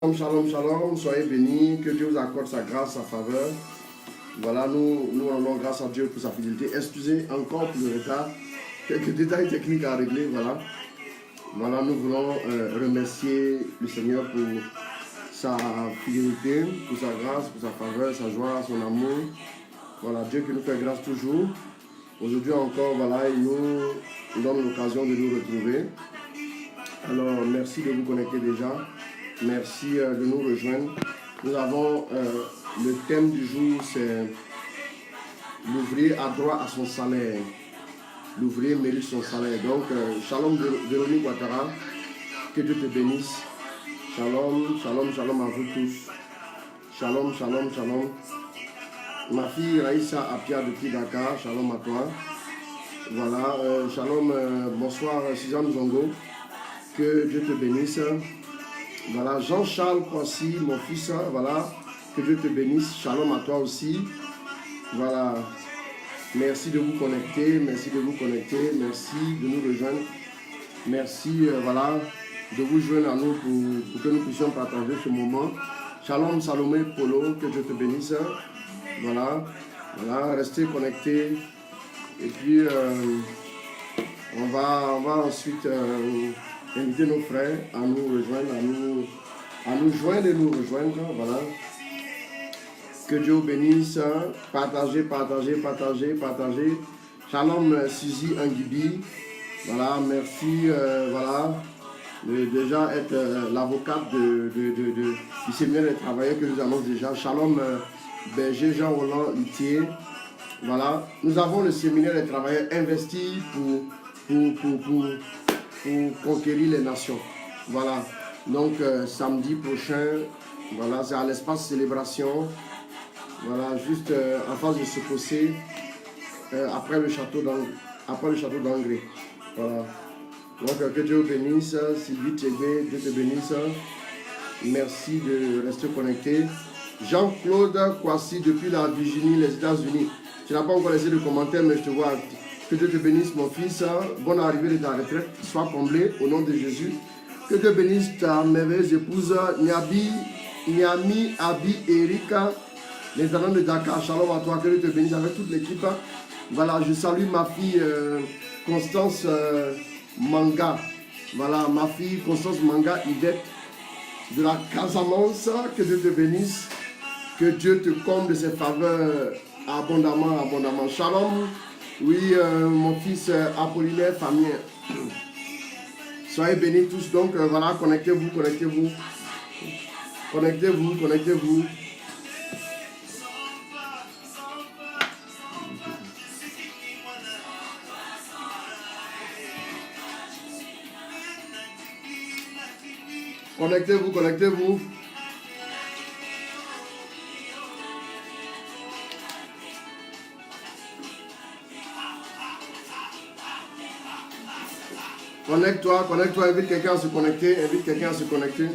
Shalom, shalom, shalom, soyez bénis, que Dieu vous accorde sa grâce, sa faveur. Voilà, nous rendons grâce à Dieu pour sa fidélité. Excusez encore pour le retard, quelques détails techniques à régler, voilà. Voilà, nous voulons remercier le Seigneur pour sa fidélité, pour sa grâce, pour sa faveur, sa joie, son amour. Voilà, Dieu qui nous fait grâce toujours. Aujourd'hui encore, voilà, il nous donne l'occasion de nous retrouver. Alors, merci de vous connecter déjà. Merci de nous rejoindre. Nous avons le thème du jour, c'est l'ouvrier a droit à son salaire. L'ouvrier mérite son salaire. Donc, shalom Véronique Ouattara, que Dieu te bénisse. Shalom, shalom, shalom à vous tous. Shalom, shalom, shalom. Ma fille Raïssa Apia depuis Dakar, shalom à toi. Voilà, shalom, bonsoir Suzanne Zongo, que Dieu te bénisse. Voilà, Jean-Charles Kwasi, mon fils, voilà, que Dieu te bénisse. Shalom à toi aussi. Voilà, merci de vous connecter, merci de vous connecter, merci de nous rejoindre. Merci, voilà, de vous joindre à nous pour que nous puissions partager ce moment. Shalom Salomé Polo, que Dieu te bénisse. Voilà, voilà, restez connectés. Et puis, on va ensuite inviter nos frères à nous rejoindre, à nous joindre et nous rejoindre. Voilà. Que Dieu vous bénisse. Partagez, partagez, partagez, partagez. Shalom Suzy Angibi. Voilà, merci voilà, de déjà être l'avocate du séminaire des travailleurs que nous annonce déjà. Shalom Berger Jean-Roland Luthier. Voilà, nous avons le séminaire des travailleurs investis pour conquérir les nations. Voilà, donc samedi prochain, voilà, c'est à l'espace célébration. Voilà, juste en face de ce fossé, après le château d'Angré. Voilà. Donc que Dieu vous bénisse, Sylvie Thégbé, Dieu te bénisse. Merci de rester connecté. Jean-Claude Kwasi depuis la Virginie, les États-Unis. Tu n'as pas encore laissé de commentaire, mais je te vois. Que Dieu te bénisse, mon fils. Bonne arrivée de ta retraite. Sois comblé au nom de Jésus. Que Dieu bénisse ta merveilleuse épouse, Niami, Abi et Erika, les enfants de Dakar. Shalom à toi. Que Dieu te bénisse avec toute l'équipe. Voilà, je salue ma fille Constance Manga. Voilà, ma fille Constance Manga, Yvette, de la Casamance. Que Dieu te bénisse. Que Dieu te comble de ses faveurs abondamment, abondamment. Shalom. Oui, mon fils Apollinaire Famien. Soyez bénis tous. Donc, voilà, connectez-vous, connectez-vous. Connectez-vous, connectez-vous. Connectez-vous, connectez-vous. Connecte-toi, connecte-toi, invite quelqu'un à se connecter, invite quelqu'un à se connecter.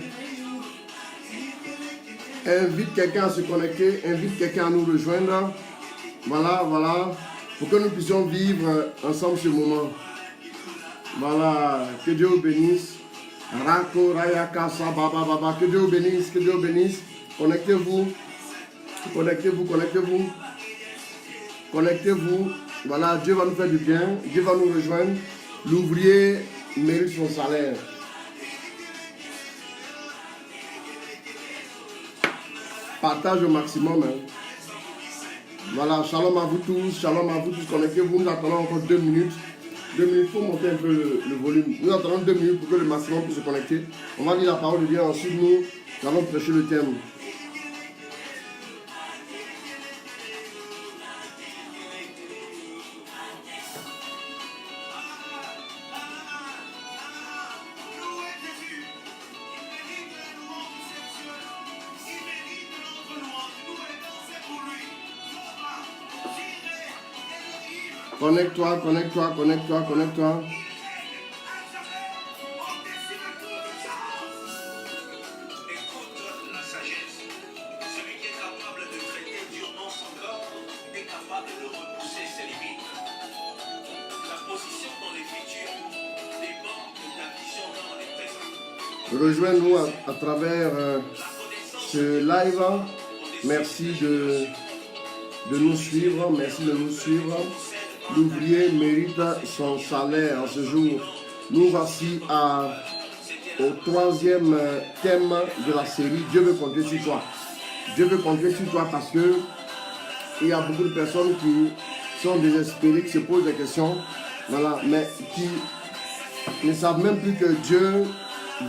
Invite quelqu'un à se connecter, invite quelqu'un à nous rejoindre. Voilà, voilà, pour que nous puissions vivre ensemble ce moment. Voilà, que Dieu vous bénisse. Rako, Rayaka, Baba, Baba, que Dieu vous bénisse, que Dieu vous bénisse. Connectez-vous, connectez-vous, connectez-vous. Connectez-vous. Voilà, Dieu va nous faire du bien, Dieu va nous rejoindre. L'ouvrier mérite son salaire. Partage au maximum. Hein. Voilà, shalom à vous tous, shalom à vous tous. Connectez-vous, nous attendons encore 2 minutes. 2 minutes, il faut monter un peu le volume. Nous attendons 2 minutes pour que le maximum puisse se connecter. On va lire la parole de Dieu, ensuite nous allons prêcher le thème. Connecte-toi, connecte-toi, connecte-toi, connecte-toi. rejoins-nous à travers ce live. Merci de nous suivre. Merci de nous suivre. L'ouvrier mérite son salaire en ce jour. Nous voici au troisième thème de la série. Dieu veut compter sur toi. Dieu veut compter sur toi parce que il y a beaucoup de personnes qui sont désespérées, qui se posent des questions, voilà, mais qui ne savent même plus que Dieu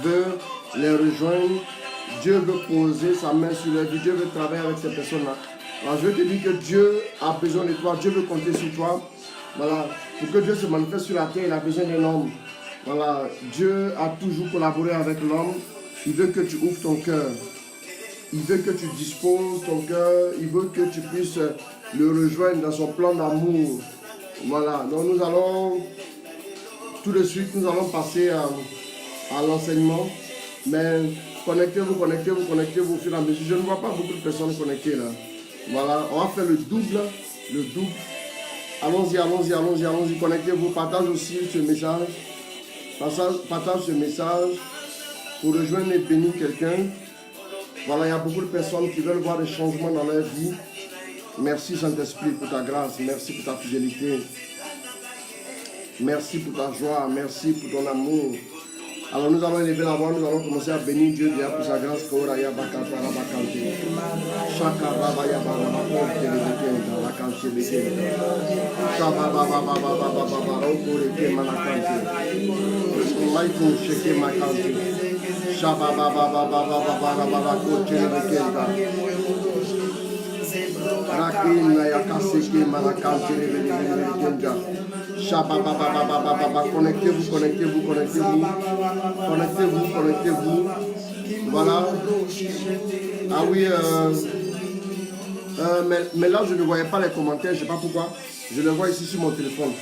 veut les rejoindre. Dieu veut poser sa main sur leur vie. Dieu veut travailler avec ces personnes-là. Alors je veux te dire que Dieu a besoin de toi. Dieu veut compter sur toi. Voilà. Pour que Dieu se manifeste sur la terre, il a besoin d'un homme. Voilà. Dieu a toujours collaboré avec l'homme. Il veut que tu ouvres ton cœur. Il veut que tu disposes ton cœur. Il veut que tu puisses le rejoindre dans son plan d'amour. Voilà. Donc nous allons, tout de suite, nous allons passer à l'enseignement. Mais connectez-vous au fur et à mesure. Je ne vois pas beaucoup de personnes connectées là. Voilà. On va faire le double. Allons-y. Connectez-vous. Partage aussi ce message. Partage ce message pour rejoindre et bénir quelqu'un. Voilà, il y a beaucoup de personnes qui veulent voir des changements dans leur vie. Merci Saint-Esprit pour ta grâce. Merci pour ta fidélité. Merci pour ta joie. Merci pour ton amour. Alors nous allons élever la voix, nous allons commencer à bénir Dieu déjà pour sa grâce. Connectez-vous. Voilà. Ah oui, mais là, je ne voyais pas les commentaires, je ne sais pas pourquoi. Je les vois ici sur mon téléphone.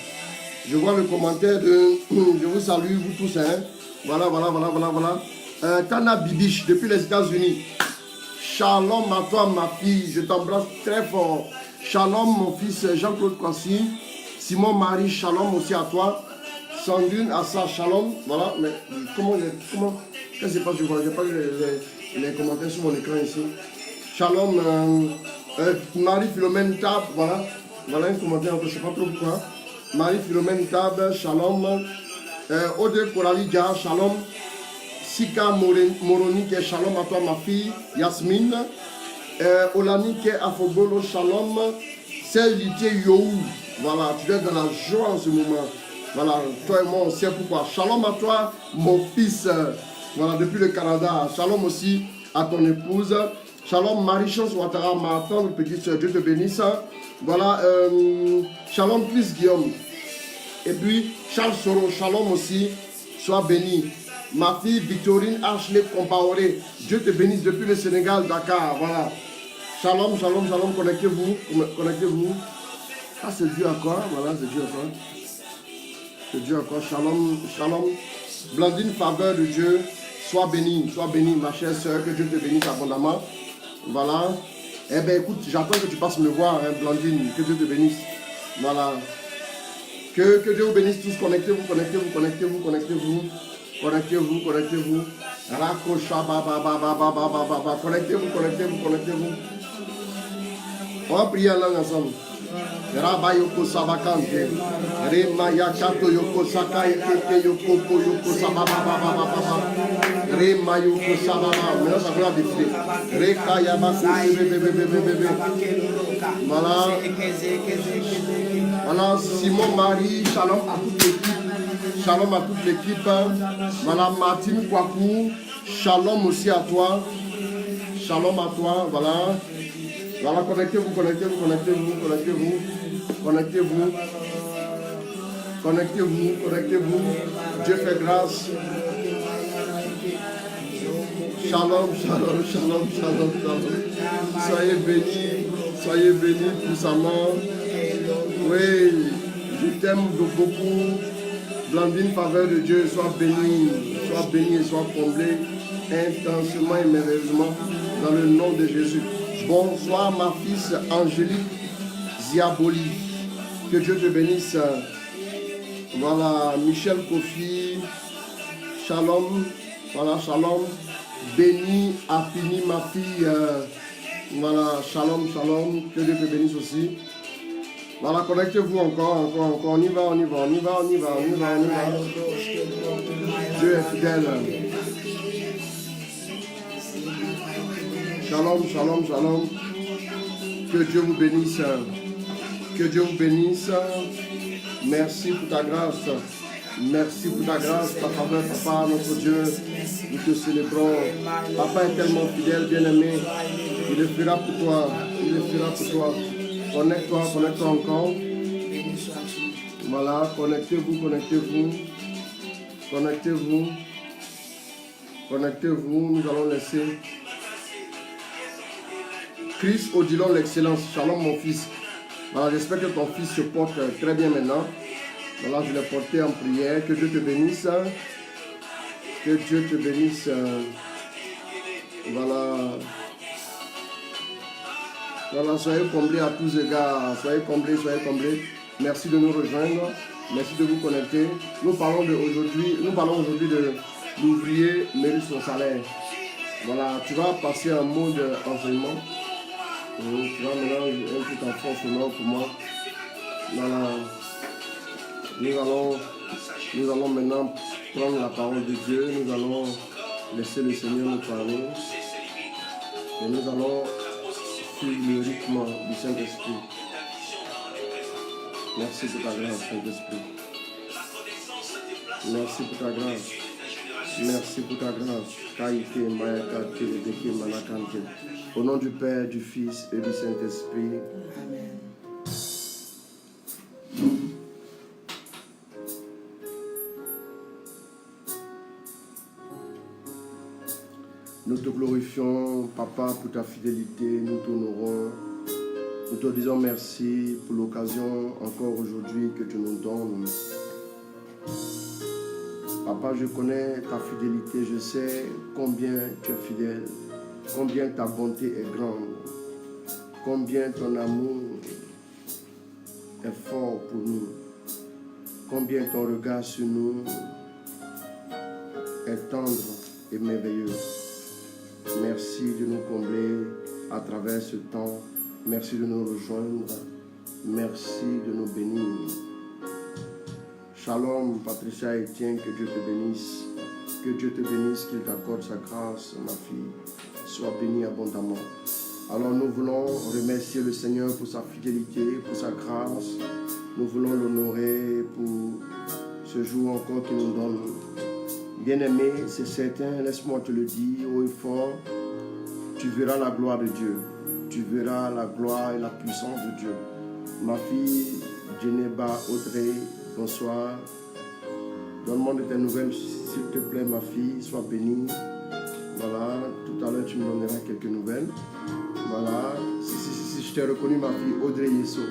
Je vois le commentaire de je vous salue, vous tous. Hein. Voilà. Tana Bibiche, depuis les États-Unis. Shalom à toi, ma fille. Je t'embrasse très fort. Shalom, mon fils Jean-Claude Kwasi. Simon Marie, shalom aussi à toi. Sandrine Assa, shalom. Voilà, mais comment qu'est-ce qui se passe? Je n'ai pas les commentaires sur mon écran ici. Shalom, Marie-Philomène Tab, voilà. Voilà un commentaire, je ne sais pas trop pourquoi. Marie-Philomène Tab, shalom. Ode Koralidia, shalom. Sika Moronique, shalom à toi, ma fille. Yasmine. Olanique Afogolo, shalom. Célité Yohou. Voilà, tu es dans la joie en ce moment. Voilà, toi et moi, on sait pourquoi. Shalom à toi, mon fils. Voilà, depuis le Canada. Shalom aussi à ton épouse. Shalom, Marie-Chance Ouattara, ma tante, petite soeur. Dieu te bénisse. Voilà, shalom, Chris Guillaume. Et puis, Charles Soro, shalom aussi. Sois béni. Ma fille Victorine Ashley Compaoré. Dieu te bénisse depuis le Sénégal, Dakar. Voilà. Shalom, connectez-vous. Ah, c'est Dieu à quoi? Voilà, c'est Dieu à quoi? C'est Dieu à quoi? Shalom. Blandine, faveur de Dieu. Sois bénie, ma chère soeur. Que Dieu te bénisse abondamment. Voilà. Eh bien, écoute, j'attends que tu passes me voir, hein, Blandine. Que Dieu te bénisse. Voilà. Que Dieu vous bénisse tous. Connectez-vous. Rakocha, Connectez-vous. On va prier en langue ensemble. Rabayoko Sabakante, Remayakato Yoko Sakai, Yoko Sababa, Remayoko Sababa, maintenant ça va défiler. Rekayabako, voilà, Simon Marie, shalom à toute l'équipe. Voilà, Martine Kwaku, shalom aussi à toi. Voilà. Voilà, connectez-vous. Dieu fait grâce. Shalom. Soyez bénis puissamment. Oui, je t'aime beaucoup. Blandine, faveur de Dieu, sois béni et sois comblé intensément et merveilleusement dans le nom de Jésus. Bonsoir ma fille Angélique Ziaboli. Que Dieu te bénisse. Voilà, Michel Kofi. Shalom. Voilà, shalom. Bénis, affini ma fille. Voilà, shalom, shalom. Que Dieu te bénisse aussi. Voilà, connectez-vous encore. On y va. Dieu est fidèle. Shalom. Que Dieu vous bénisse. Que Dieu vous bénisse. Merci pour ta grâce. Merci pour ta grâce, ta faveur, Papa, notre Dieu. Nous te célébrons. Papa est tellement fidèle, bien-aimé. Il le fera pour toi. Connecte-toi encore. Voilà, connectez-vous. Nous allons laisser Chris Odilon l'excellence. Shalom mon fils. Voilà, j'espère que ton fils se porte très bien maintenant. Voilà, je l'ai porté en prière. Que Dieu te bénisse. Voilà, soyez comblés à tous les gars. Soyez comblés. Merci de nous rejoindre. Merci de vous connecter. Nous parlons aujourd'hui de l'ouvrier mérite son salaire. Voilà, tu vas passer un mode enseignement. Tu vas maintenant un petit enfant sonore pour moi. Voilà. Nous allons maintenant prendre la parole de Dieu. Nous allons laisser le Seigneur nous parler. Et nous allons suivre le rythme du Saint-Esprit. Merci pour ta grâce, Saint-Esprit. Merci pour ta grâce. Kaïté, Mayakate, Deke, Manakante. Au nom du Père, du Fils et du Saint-Esprit. Amen. Nous te glorifions, Papa, pour ta fidélité. Nous t'honorons. Nous te disons merci pour l'occasion encore aujourd'hui que tu nous donnes. Papa, je connais ta fidélité. Je sais combien tu es fidèle. Combien ta bonté est grande. Combien ton amour est fort pour nous. Combien ton regard sur nous est tendre et merveilleux. Merci de nous combler à travers ce temps. Merci de nous rejoindre. Merci de nous bénir. Shalom, Patricia Etienne, que Dieu te bénisse. Que Dieu te bénisse, qu'il t'accorde sa grâce, ma fille. Sois bénie abondamment. Alors nous voulons remercier le Seigneur pour sa fidélité, pour sa grâce. Nous voulons l'honorer pour ce jour encore qu'il nous donne. Bien-aimé, c'est certain, laisse-moi te le dire haut et fort, tu verras la gloire de Dieu. Tu verras la gloire et la puissance de Dieu. Ma fille, Geneba Audrey, bonsoir. Donne-moi de tes nouvelles, s'il te plaît, ma fille, sois bénie. Voilà, tout à l'heure, tu me donneras quelques nouvelles. Voilà, si je t'ai reconnu, ma fille, Audrey Yesso.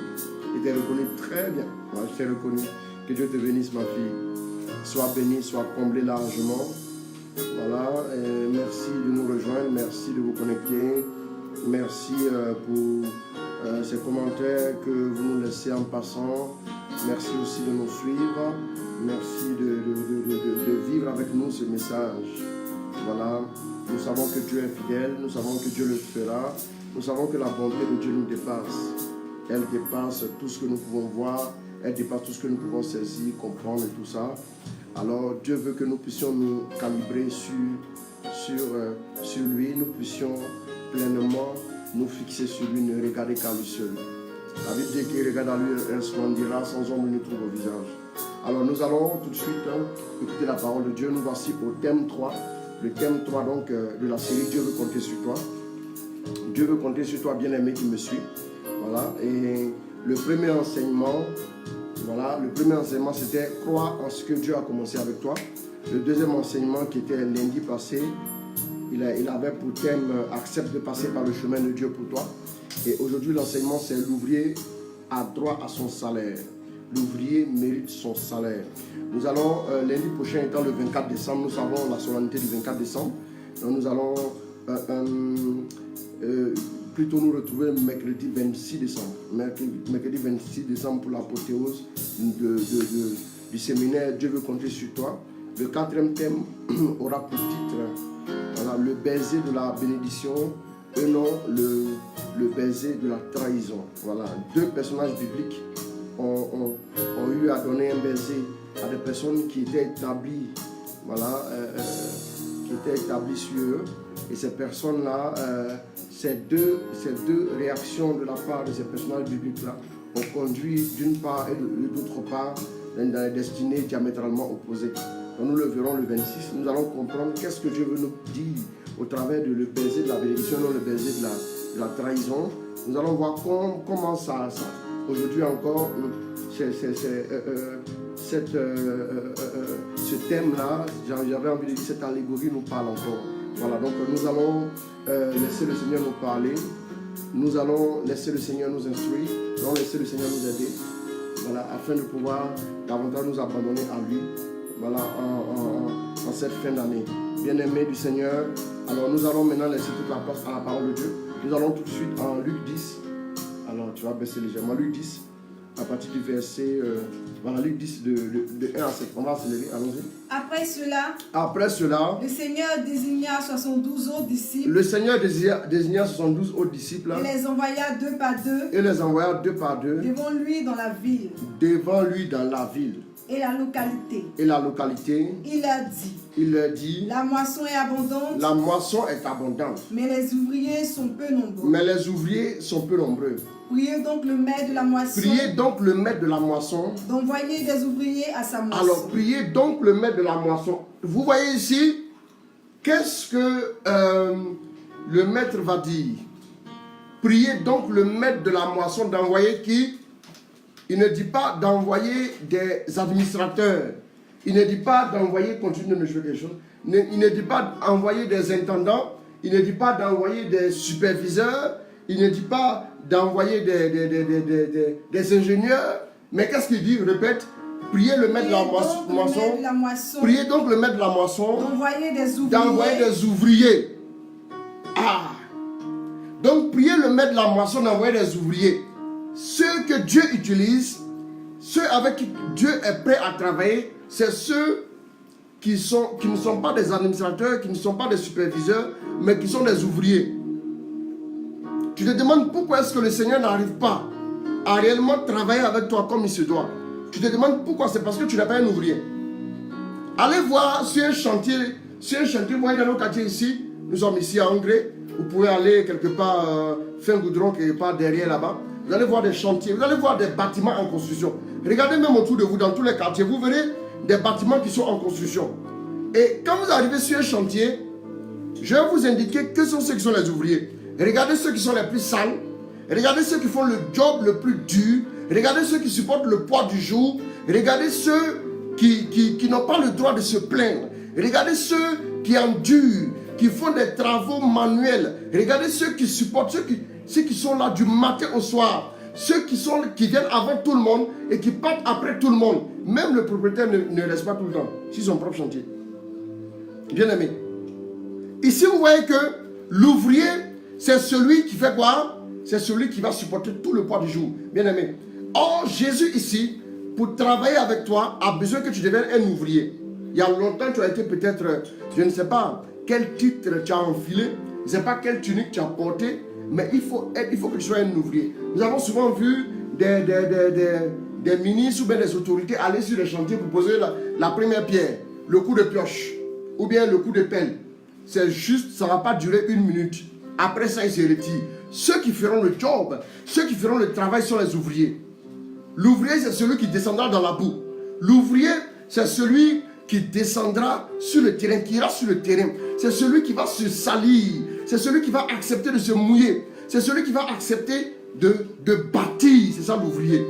Je t'ai reconnu très bien. Voilà, je t'ai reconnu. Que Dieu te bénisse, ma fille. Sois bénie, sois comblée largement. Voilà, et merci de nous rejoindre, merci de vous connecter. Merci pour ces commentaires que vous nous laissez en passant. Merci aussi de nous suivre. Merci de vivre avec nous ce message. Voilà, nous savons que Dieu est fidèle, nous savons que Dieu le fera. Nous savons que la bonté de Dieu nous dépasse. Elle dépasse tout ce que nous pouvons voir, elle dépasse tout ce que nous pouvons saisir, comprendre et tout ça. Alors Dieu veut que nous puissions nous calibrer sur lui, nous puissions pleinement nous fixer sur lui, ne regarder qu'à lui seul. La Bible dit qu'il regarde à lui, resplendira sans ombre ni trouble au visage. Alors nous allons tout de suite écouter la parole de Dieu. Nous voici au thème 3. Le thème 3 donc de la série Dieu veut compter sur toi. Dieu veut compter sur toi, bien-aimé qui me suit. Voilà. Et le premier enseignement, c'était croire en ce que Dieu a commencé avec toi. Le deuxième enseignement qui était lundi passé, il avait pour thème accepte de passer par le chemin de Dieu pour toi. Et aujourd'hui l'enseignement c'est l'ouvrier a droit à son salaire. L'ouvrier mérite son salaire. Nous allons lundi prochain étant le 24 décembre, nous savons la solennité du 24 décembre. Donc nous allons plutôt nous retrouver mercredi 26 décembre. Mercredi 26 décembre pour l'apothéose du séminaire Dieu veut compter sur toi. Le quatrième thème aura pour titre voilà, le baiser de la bénédiction et non le baiser de la trahison. Voilà, deux personnages bibliques ont eu à donner un baiser à des personnes qui étaient établies, voilà, qui étaient établies sur eux. Et ces personnes-là, ces deux réactions de la part de ces personnages bibliques-là ont conduit d'une part et d'autre part dans des destinées diamétralement opposées. Donc nous le verrons le 26, nous allons comprendre qu'est-ce que Dieu veut nous dire au travers de le baiser de la bénédiction, non le baiser de la trahison. Nous allons voir comment ça aujourd'hui encore, ce thème-là, j'avais envie de dire, cette allégorie nous parle encore. Voilà, donc nous allons laisser le Seigneur nous parler, nous allons laisser le Seigneur nous instruire, nous allons laisser le Seigneur nous aider, voilà, afin de pouvoir davantage nous abandonner à lui, voilà, en cette fin d'année. Bien-aimés du Seigneur, alors nous allons maintenant laisser toute la place à la parole de Dieu. Nous allons tout de suite en Luc 10, alors tu vas baisser légèrement, Luc 10, à partir du verset, voilà, Luc 10 de 1 à 7, on va accélérer, allons-y. Après cela, le Seigneur désigna 72 autres disciples. Le Seigneur désigna 72 autres disciples. Et les envoya deux par deux. Devant lui dans la ville. Et la localité. Il leur dit. La moisson est abondante. Mais les ouvriers sont peu nombreux. Priez donc le maître de la moisson. D'envoyer des ouvriers à sa moisson. Alors, priez donc le maître de la moisson. Vous voyez ici, qu'est-ce que le maître va dire? Priez donc le maître de la moisson d'envoyer qui? Il ne dit pas d'envoyer des administrateurs. Il ne dit pas d'envoyer, continue de me jouer quelque chose. Il ne dit pas d'envoyer des intendants. Il ne dit pas d'envoyer des superviseurs. Il ne dit pas d'envoyer des ingénieurs. Mais qu'est-ce qu'il dit? Répète. Priez le maître de la moisson. Priez donc le maître de la moisson. D'envoyer des ouvriers. Ah. Donc priez le maître de la moisson d'envoyer des ouvriers. Ceux que Dieu utilise, ceux avec qui Dieu est prêt à travailler, c'est ceux qui ne sont pas des administrateurs, qui ne sont pas des superviseurs, mais qui sont des ouvriers. Tu te demandes pourquoi est-ce que le Seigneur n'arrive pas à réellement travailler avec toi comme il se doit. Tu te demandes pourquoi, c'est parce que tu n'es pas un ouvrier. Allez voir sur un chantier, vous voyez dans nos quartiers ici, nous sommes ici à Angré, vous pouvez aller quelque part, faire un goudron quelque part derrière là-bas. Vous allez voir des chantiers, vous allez voir des bâtiments en construction. Regardez même autour de vous, dans tous les quartiers, vous verrez des bâtiments qui sont en construction. Et quand vous arrivez sur un chantier, je vais vous indiquer que sont ceux qui sont les ouvriers. Regardez ceux qui sont les plus sales. Regardez ceux qui font le job le plus dur. Regardez ceux qui supportent le poids du jour. Regardez ceux qui n'ont pas le droit de se plaindre. Regardez ceux qui endurent, qui font des travaux manuels. Regardez ceux qui supportent, ceux qui sont là du matin au soir. Ceux qui viennent avant tout le monde et qui partent après tout le monde. Même le propriétaire ne reste pas tout le temps sur son propre chantier. Bien aimé. Ici, vous voyez que l'ouvrier, c'est celui qui fait quoi? C'est celui qui va supporter tout le poids du jour. Bien aimé. Or, Jésus ici, pour travailler avec toi, a besoin que tu deviennes un ouvrier. Il y a longtemps, tu as été peut-être, je ne sais pas quel titre tu as enfilé, je ne sais pas quelle tunique tu as porté, mais il faut que tu sois un ouvrier. Nous avons souvent vu des ministres ou bien des autorités aller sur les chantiers pour poser la première pierre, le coup de pioche ou bien le coup de pelle. C'est juste, ça ne va pas durer 1 minute. Après ça, ils se retirent. Ceux qui feront le job, ceux qui feront le travail sont les ouvriers. L'ouvrier, c'est celui qui descendra dans la boue. L'ouvrier, c'est celui qui descendra sur le terrain, qui ira sur le terrain. C'est celui qui va se salir. C'est celui qui va accepter de se mouiller. C'est celui qui va accepter de bâtir. C'est ça l'ouvrier.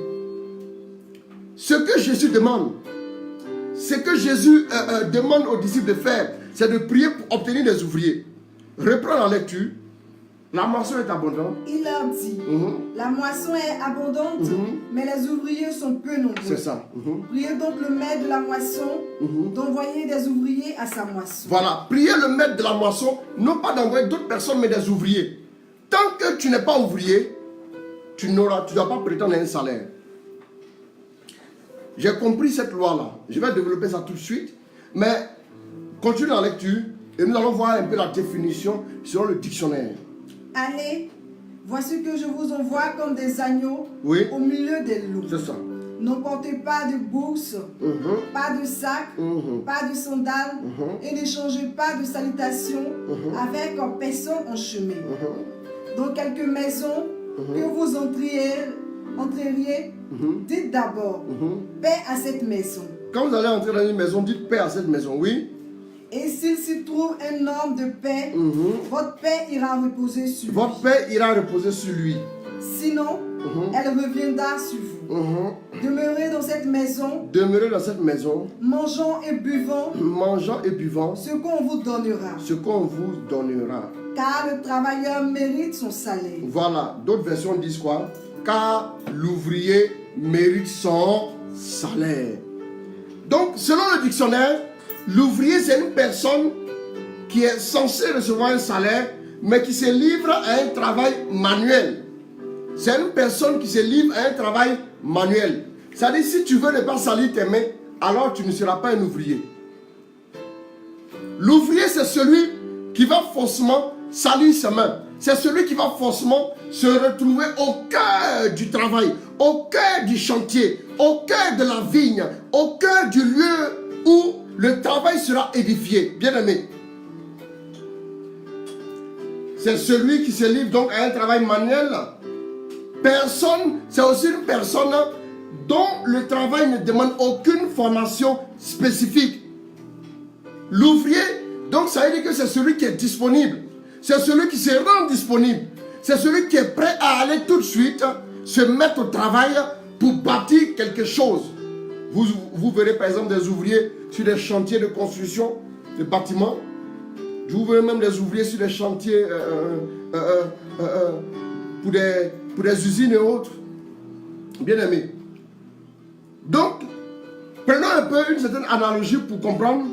Ce que Jésus demande, aux disciples de faire, c'est de prier pour obtenir des ouvriers. Reprends la lecture. La moisson est abondante. Il leur dit, la moisson est abondante, mais les ouvriers sont peu nombreux. C'est ça. Priez donc le maître de la moisson d'envoyer des ouvriers à sa moisson. Voilà, priez le maître de la moisson, non pas d'envoyer d'autres personnes, mais des ouvriers. Tant que tu n'es pas ouvrier, tu ne dois pas prétendre à un salaire. J'ai compris cette loi-là. Je vais développer ça tout de suite. Mais continue la lecture et nous allons voir un peu la définition selon le dictionnaire. Allez, voici que je vous envoie comme des agneaux au milieu des loups. C'est ça. N'emportez pas de bourse, pas de sac, pas de sandales et n'échangez pas de salutations avec personne en chemin. Dans quelques maisons que vous entreriez, dites d'abord paix à cette maison. Quand vous allez entrer dans une maison, dites paix à cette maison, oui. Et s'il s'y trouve un homme de paix, votre paix ira reposer sur lui. Votre paix ira reposer sur lui. Sinon, elle reviendra sur vous. Demeurez dans cette maison. Demeurez dans cette maison. Mangeant et buvant. Mangeant et buvant. Ce qu'on vous donnera. Ce qu'on vous donnera. Car le travailleur mérite son salaire. Voilà. D'autres versions disent quoi? Car l'ouvrier mérite son salaire. Donc, selon le dictionnaire, l'ouvrier, c'est une personne qui est censée recevoir un salaire, mais qui se livre à un travail manuel. C'est une personne qui se livre à un travail manuel. C'est-à-dire, si tu veux ne pas salir tes mains, alors tu ne seras pas un ouvrier. L'ouvrier, c'est celui qui va forcément salir ses mains. C'est celui qui va forcément se retrouver au cœur du travail, au cœur du chantier, au cœur de la vigne, au cœur du lieu où le travail sera édifié. Bien aimé. C'est celui qui se livre donc à un travail manuel. Personne, c'est aussi une personne dont le travail ne demande aucune formation spécifique. L'ouvrier, donc ça veut dire que c'est celui qui est disponible. C'est celui qui se rend disponible. C'est celui qui est prêt à aller tout de suite se mettre au travail pour bâtir quelque chose. Vous verrez par exemple des ouvriers sur des chantiers de construction de bâtiments. Vous verrez même des ouvriers sur des chantiers pour des usines et autres. Bien aimé. Donc, prenons un peu une certaine analogie pour comprendre.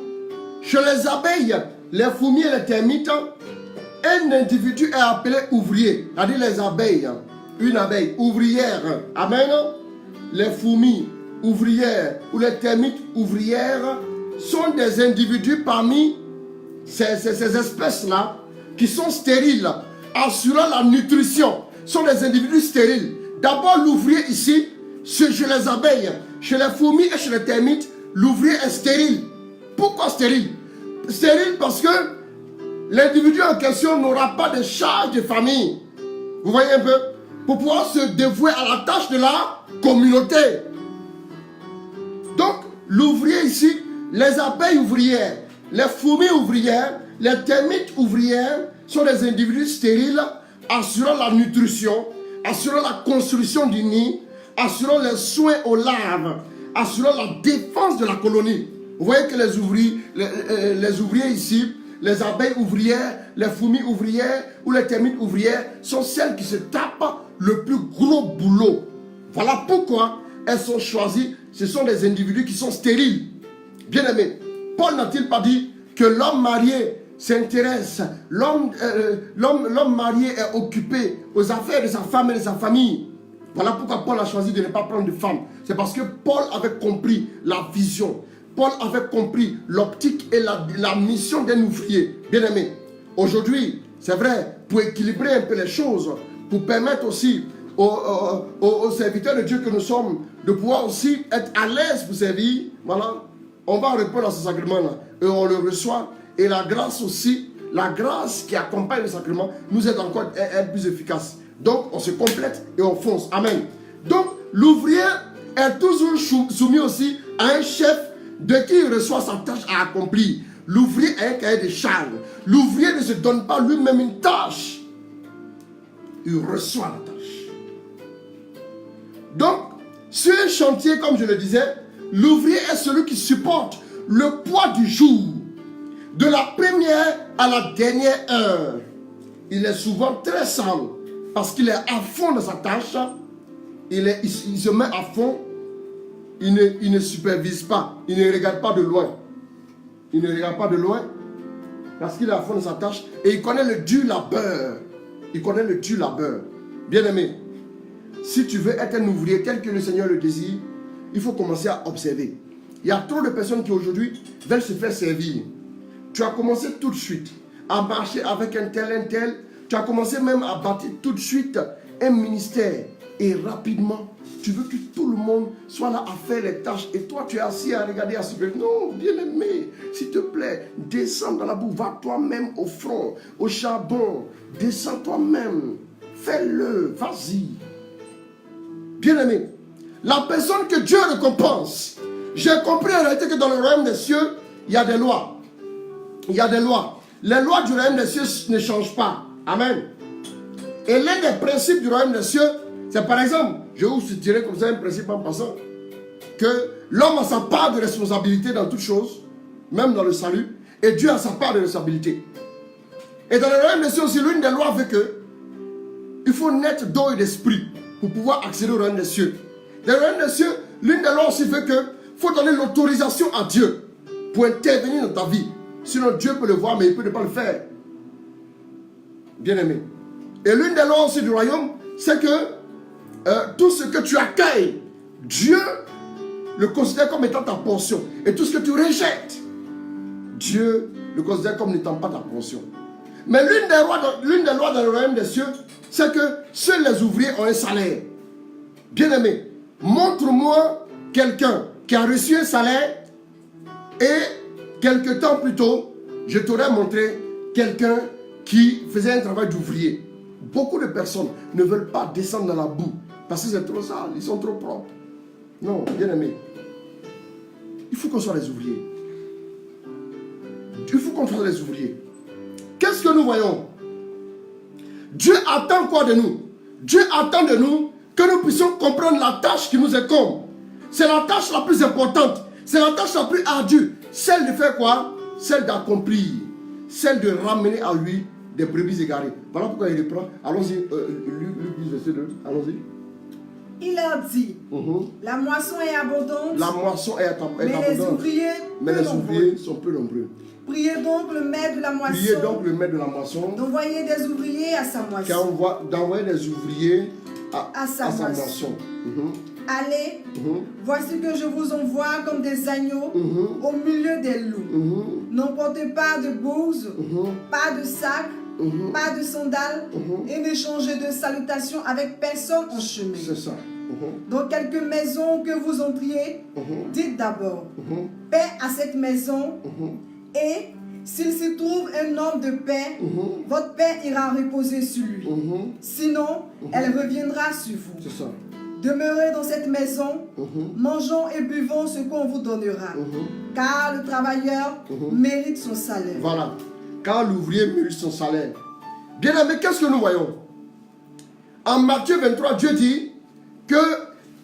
Chez les abeilles, les fourmis et les termites, un individu est appelé ouvrier. C'est-à-dire les abeilles. Une abeille ouvrière. Amen. Les fourmis ouvrières ou les termites ouvrières sont des individus parmi ces espèces-là qui sont stériles, assurant la nutrition. Sont des individus stériles. D'abord, l'ouvrier ici, chez les abeilles, chez les fourmis et chez les termites, l'ouvrier est stérile. Pourquoi stérile? Stérile parce que l'individu en question n'aura pas de charge de famille. Vous voyez un peu? Pour pouvoir se dévouer à la tâche de la communauté. Donc, l'ouvrier ici, les abeilles ouvrières, les fourmis ouvrières, les termites ouvrières sont des individus stériles assurant la nutrition, assurant la construction du nid, assurant les soins aux larves, assurant la défense de la colonie. Vous voyez que les ouvriers ici, les abeilles ouvrières, les fourmis ouvrières ou les termites ouvrières sont celles qui se tapent le plus gros boulot. Voilà pourquoi elles sont choisies. Ce sont des individus qui sont stériles. Bien aimé, Paul n'a-t-il pas dit que l'homme marié s'intéresse, l'homme marié est occupé aux affaires de sa femme et de sa famille. Voilà pourquoi Paul a choisi de ne pas prendre de femme. C'est parce que Paul avait compris la vision. Paul avait compris l'optique et la mission d'un ouvrier. Bien aimé, aujourd'hui, c'est vrai, pour équilibrer un peu les choses, pour permettre aussi aux serviteurs de Dieu que nous sommes de pouvoir aussi être à l'aise pour servir, voilà, on va répondre à ce sacrement-là et on le reçoit. Et la grâce aussi, la grâce qui accompagne le sacrement nous aide encore à être plus efficace. Donc, on se complète et on fonce. Amen. Donc, l'ouvrier est toujours soumis aussi à un chef de qui il reçoit sa tâche à accomplir. L'ouvrier a un cahier de charges. L'ouvrier ne se donne pas lui-même une tâche. Il reçoit la tâche. Donc, sur un chantier, comme je le disais, l'ouvrier est celui qui supporte le poids du jour. De la première à la dernière heure. Il est souvent très sale parce qu'il est à fond dans sa tâche. Il se met à fond. Il ne supervise pas. Il ne regarde pas de loin. Il ne regarde pas de loin parce qu'il est à fond dans sa tâche. Et il connaît le dur labeur. Il connaît le dur labeur. Bien aimé, si tu veux être un ouvrier tel que le Seigneur le désire, il faut commencer à observer. Il y a trop de personnes qui aujourd'hui veulent se faire servir. Tu as commencé tout de suite à marcher avec un tel. Tu as commencé même à bâtir tout de suite un ministère. Et rapidement, tu veux que tout le monde soit là à faire les tâches. Et toi, tu es assis à regarder, à se dire, non, bien-aimé, s'il te plaît, descends dans la boue, va toi-même au front, au charbon. Descends toi-même. Fais-le, vas-y. Bien-aimé, la personne que Dieu récompense, j'ai compris en réalité que dans le royaume des cieux, il y a des lois. Il y a des lois. Les lois du royaume des cieux ne changent pas. Amen. Et l'un des principes du royaume des cieux, c'est par exemple, je vais vous tirer comme ça un principe en passant, que l'homme a sa part de responsabilité dans toutes choses, même dans le salut, et Dieu a sa part de responsabilité. Et dans le royaume des cieux aussi, l'une des lois veut que il faut naître d'eau et d'esprit pour pouvoir accéder au royaume des cieux. Dans le royaume des cieux, l'une des lois aussi veut que faut donner l'autorisation à Dieu pour intervenir dans ta vie. Sinon Dieu peut le voir, mais il peut ne pas le faire. Bien-aimé. Et l'une des lois aussi du royaume, c'est que tout ce que tu accueilles, Dieu le considère comme étant ta portion. Et tout ce que tu rejettes, Dieu le considère comme n'étant pas ta portion. Mais l'une des lois dans le royaume des cieux, c'est que seuls les ouvriers ont un salaire. Bien-aimé, montre-moi quelqu'un qui a reçu un salaire et quelque temps plus tôt, je t'aurais montré quelqu'un qui faisait un travail d'ouvrier. Beaucoup de personnes ne veulent pas descendre dans la boue parce que c'est trop sale, ils sont trop propres. Non, bien-aimé, il faut qu'on soit des ouvriers. Il faut qu'on soit des ouvriers. Qu'est-ce que nous voyons? Dieu attend quoi de nous? Dieu attend de nous que nous puissions comprendre la tâche qui nous incombe. C'est la tâche la plus importante. C'est la tâche la plus ardue. Celle de faire quoi? Celle d'accomplir. Celle de ramener à lui des brebis égarées. Voilà pourquoi il reprend. Allons-y, Luc 10, verset 2. Allons-y. Il leur dit, la moisson est abondante. La moisson est abondante. Mais les ouvriers sont peu nombreux. Priez donc le maître de la moisson. Priez donc le maître de la moisson. D'envoyer des ouvriers à sa moisson. D'envoyer des ouvriers à sa moisson. Allez, voici que je vous envoie comme des agneaux au milieu des loups. N'emportez pas de bouse, pas de sac, pas de sandales, et n'échangez de salutations avec personne en chemin. C'est ça. Dans quelque maison que vous entriez, dites d'abord, paix à cette maison, et s'il s'y trouve un homme de paix, votre paix ira reposer sur lui. Sinon, elle reviendra sur vous. C'est ça. Demeurez dans cette maison, mangeons et buvons ce qu'on vous donnera, car le travailleur mérite son salaire. Voilà, car l'ouvrier mérite son salaire. Bien aimé, qu'est-ce que nous voyons? En Matthieu 23, Dieu dit que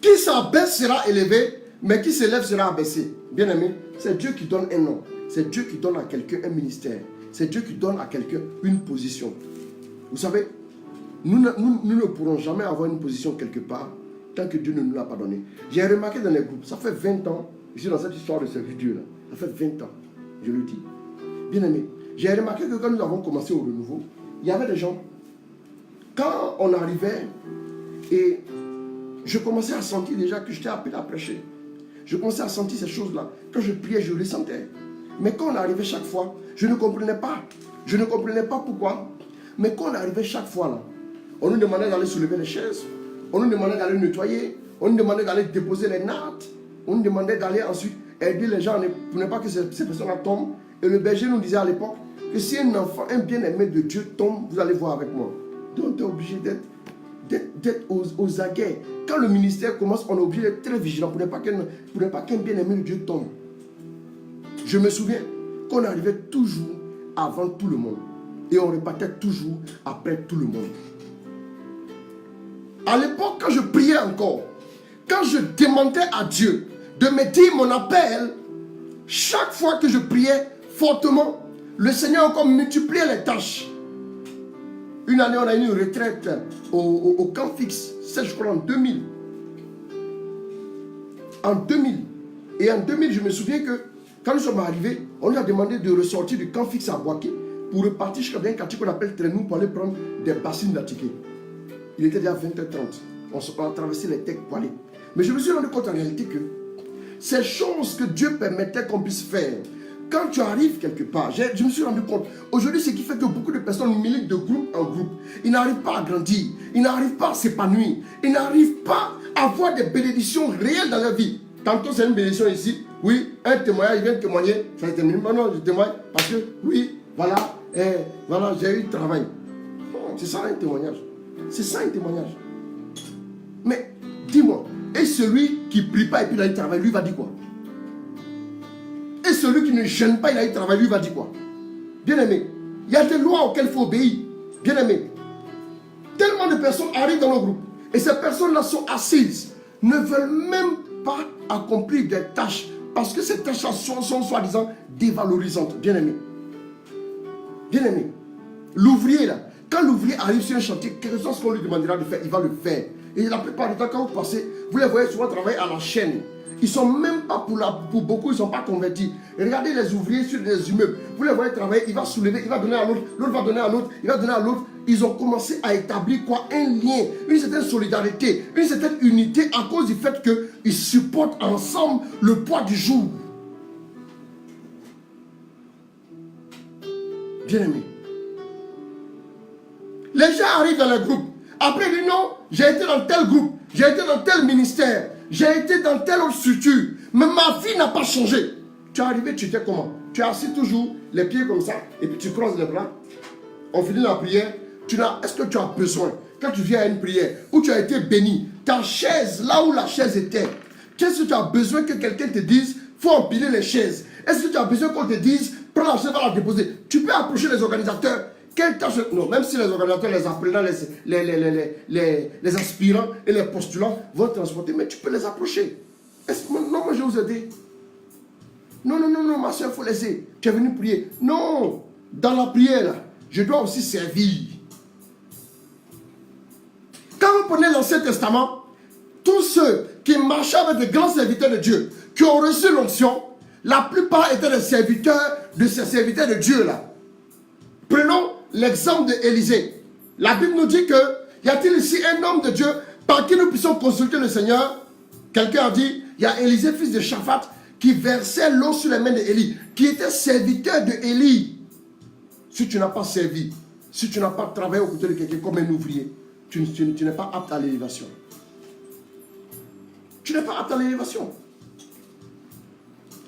qui s'abaisse sera élevé, mais qui s'élève sera abaissé. Bien aimé, c'est Dieu qui donne un nom. C'est Dieu qui donne à quelqu'un un ministère. C'est Dieu qui donne à quelqu'un une position. Vous savez, nous ne pourrons jamais avoir une position quelque part tant que Dieu ne nous l'a pas donné. J'ai remarqué dans les groupes, ça fait 20 ans, je suis dans cette histoire de servitude là, ça fait 20 ans, je le dis. Bien aimé, j'ai remarqué que quand nous avons commencé au renouveau, il y avait des gens, quand on arrivait, et je commençais à sentir déjà que j'étais appelé à prêcher. Je commençais à sentir ces choses-là. Quand je priais, je les sentais. Mais quand on arrivait chaque fois, je ne comprenais pas. Je ne comprenais pas pourquoi. Mais quand on arrivait chaque fois là, on nous demandait d'aller soulever les chaises. On nous demandait d'aller nettoyer. On nous demandait d'aller déposer les nattes. On nous demandait d'aller ensuite aider les gens pour ne pas que ces personnes tombent. Et le berger nous disait à l'époque que si un enfant, un bien-aimé de Dieu tombe, vous allez voir avec moi. Donc tu es obligé d'être aux aguets. Quand le ministère commence, on est obligé d'être très vigilant pour ne pas qu'un bien-aimé de Dieu tombe. Je me souviens qu'on arrivait toujours avant tout le monde. Et on repartait toujours après tout le monde. À l'époque, quand je priais encore, quand je demandais à Dieu de me dire mon appel, chaque fois que je priais fortement, le Seigneur encore multipliait les tâches. Une année, on a eu une retraite au camp fixe, c'est je crois en 2000. En 2000. Et en 2000, je me souviens que quand nous sommes arrivés, on nous a demandé de ressortir du camp fixe à Boaké pour repartir jusqu'à un quartier qu'on appelle Trenou pour aller prendre des bassines d'Atiké. Il était déjà 20h30. On a traversé les têtes pour aller. Mais je me suis rendu compte en réalité que ces choses que Dieu permettait qu'on puisse faire. Quand tu arrives quelque part, je me suis rendu compte, aujourd'hui, ce qui fait que beaucoup de personnes militent de groupe en groupe. Ils n'arrivent pas à grandir, ils n'arrivent pas à s'épanouir, ils n'arrivent pas à avoir des bénédictions réelles dans leur vie. Tantôt, c'est une bénédiction ici, oui, un témoignage, il vient de témoigner, ça termine, non, je témoigne, parce que, oui, voilà, j'ai eu le travail. C'est ça un témoignage. C'est ça un témoignage. Mais, dis-moi, et celui qui ne prie pas et puis il a eu le travail, lui va dire quoi? Et celui qui ne gêne pas, il a eu le travail, lui va dire quoi? Bien aimé, il y a des lois auxquelles il faut obéir. Bien aimé, tellement de personnes arrivent dans le groupe et ces personnes-là sont assises, ne veulent même pas accomplir des tâches parce que ces tâches sont soi-disant dévalorisantes. Bien aimé, l'ouvrier là, quand l'ouvrier arrive sur un chantier, quelque chose qu'on lui demandera de faire, il va le faire. Et la plupart du temps, quand vous passez, vous les voyez souvent travailler à la chaîne. Ils ne sont même pas, pour beaucoup, ils ne sont pas convertis. Et regardez les ouvriers sur des immeubles. Vous les voyez travailler, il va soulever, il va donner à l'autre, l'autre va donner à l'autre, il va donner à l'autre. Ils ont commencé à établir quoi? Un lien, une certaine solidarité, une certaine unité à cause du fait qu'ils supportent ensemble le poids du jour. Bien aimé. Les gens arrivent dans le groupe. Après, ils disent non, j'ai été dans tel groupe, j'ai été dans tel ministère, j'ai été dans telle autre structure, mais ma vie n'a pas changé. Tu es arrivé, tu étais comment? Tu es assis toujours, les pieds comme ça, et puis tu creuses les bras. On finit la prière. Est-ce que tu as besoin, quand tu viens à une prière, où tu as été béni, ta chaise, là où la chaise était, qu'est-ce que tu as besoin que quelqu'un te dise, il faut empiler les chaises? Est-ce que tu as besoin qu'on te dise, prends la chaise, va la déposer? Tu peux approcher les organisateurs. Quelle tâche? Non, même si les organisateurs, les apprenants, les aspirants et les postulants vont transporter, mais tu peux les approcher. Non, moi je vais vous aider. Non, ma soeur, il faut laisser. Tu es venu prier. Non, dans la prière, je dois aussi servir. Quand vous prenez l'Ancien Testament, tous ceux qui marchaient avec de grands serviteurs de Dieu, qui ont reçu l'onction, la plupart étaient des serviteurs de ces serviteurs de Dieu là. Prenons l'exemple d'Élisée. La Bible nous dit que, y a-t-il ici un homme de Dieu par qui nous puissions consulter le Seigneur? Quelqu'un a dit, il y a Élisée, fils de Shaphat, qui versait l'eau sur les mains d'Élie, qui était serviteur de Élie. Si tu n'as pas servi, si tu n'as pas travaillé au côté de quelqu'un comme un ouvrier, tu n'es pas apte à l'élévation. Tu n'es pas apte à l'élévation.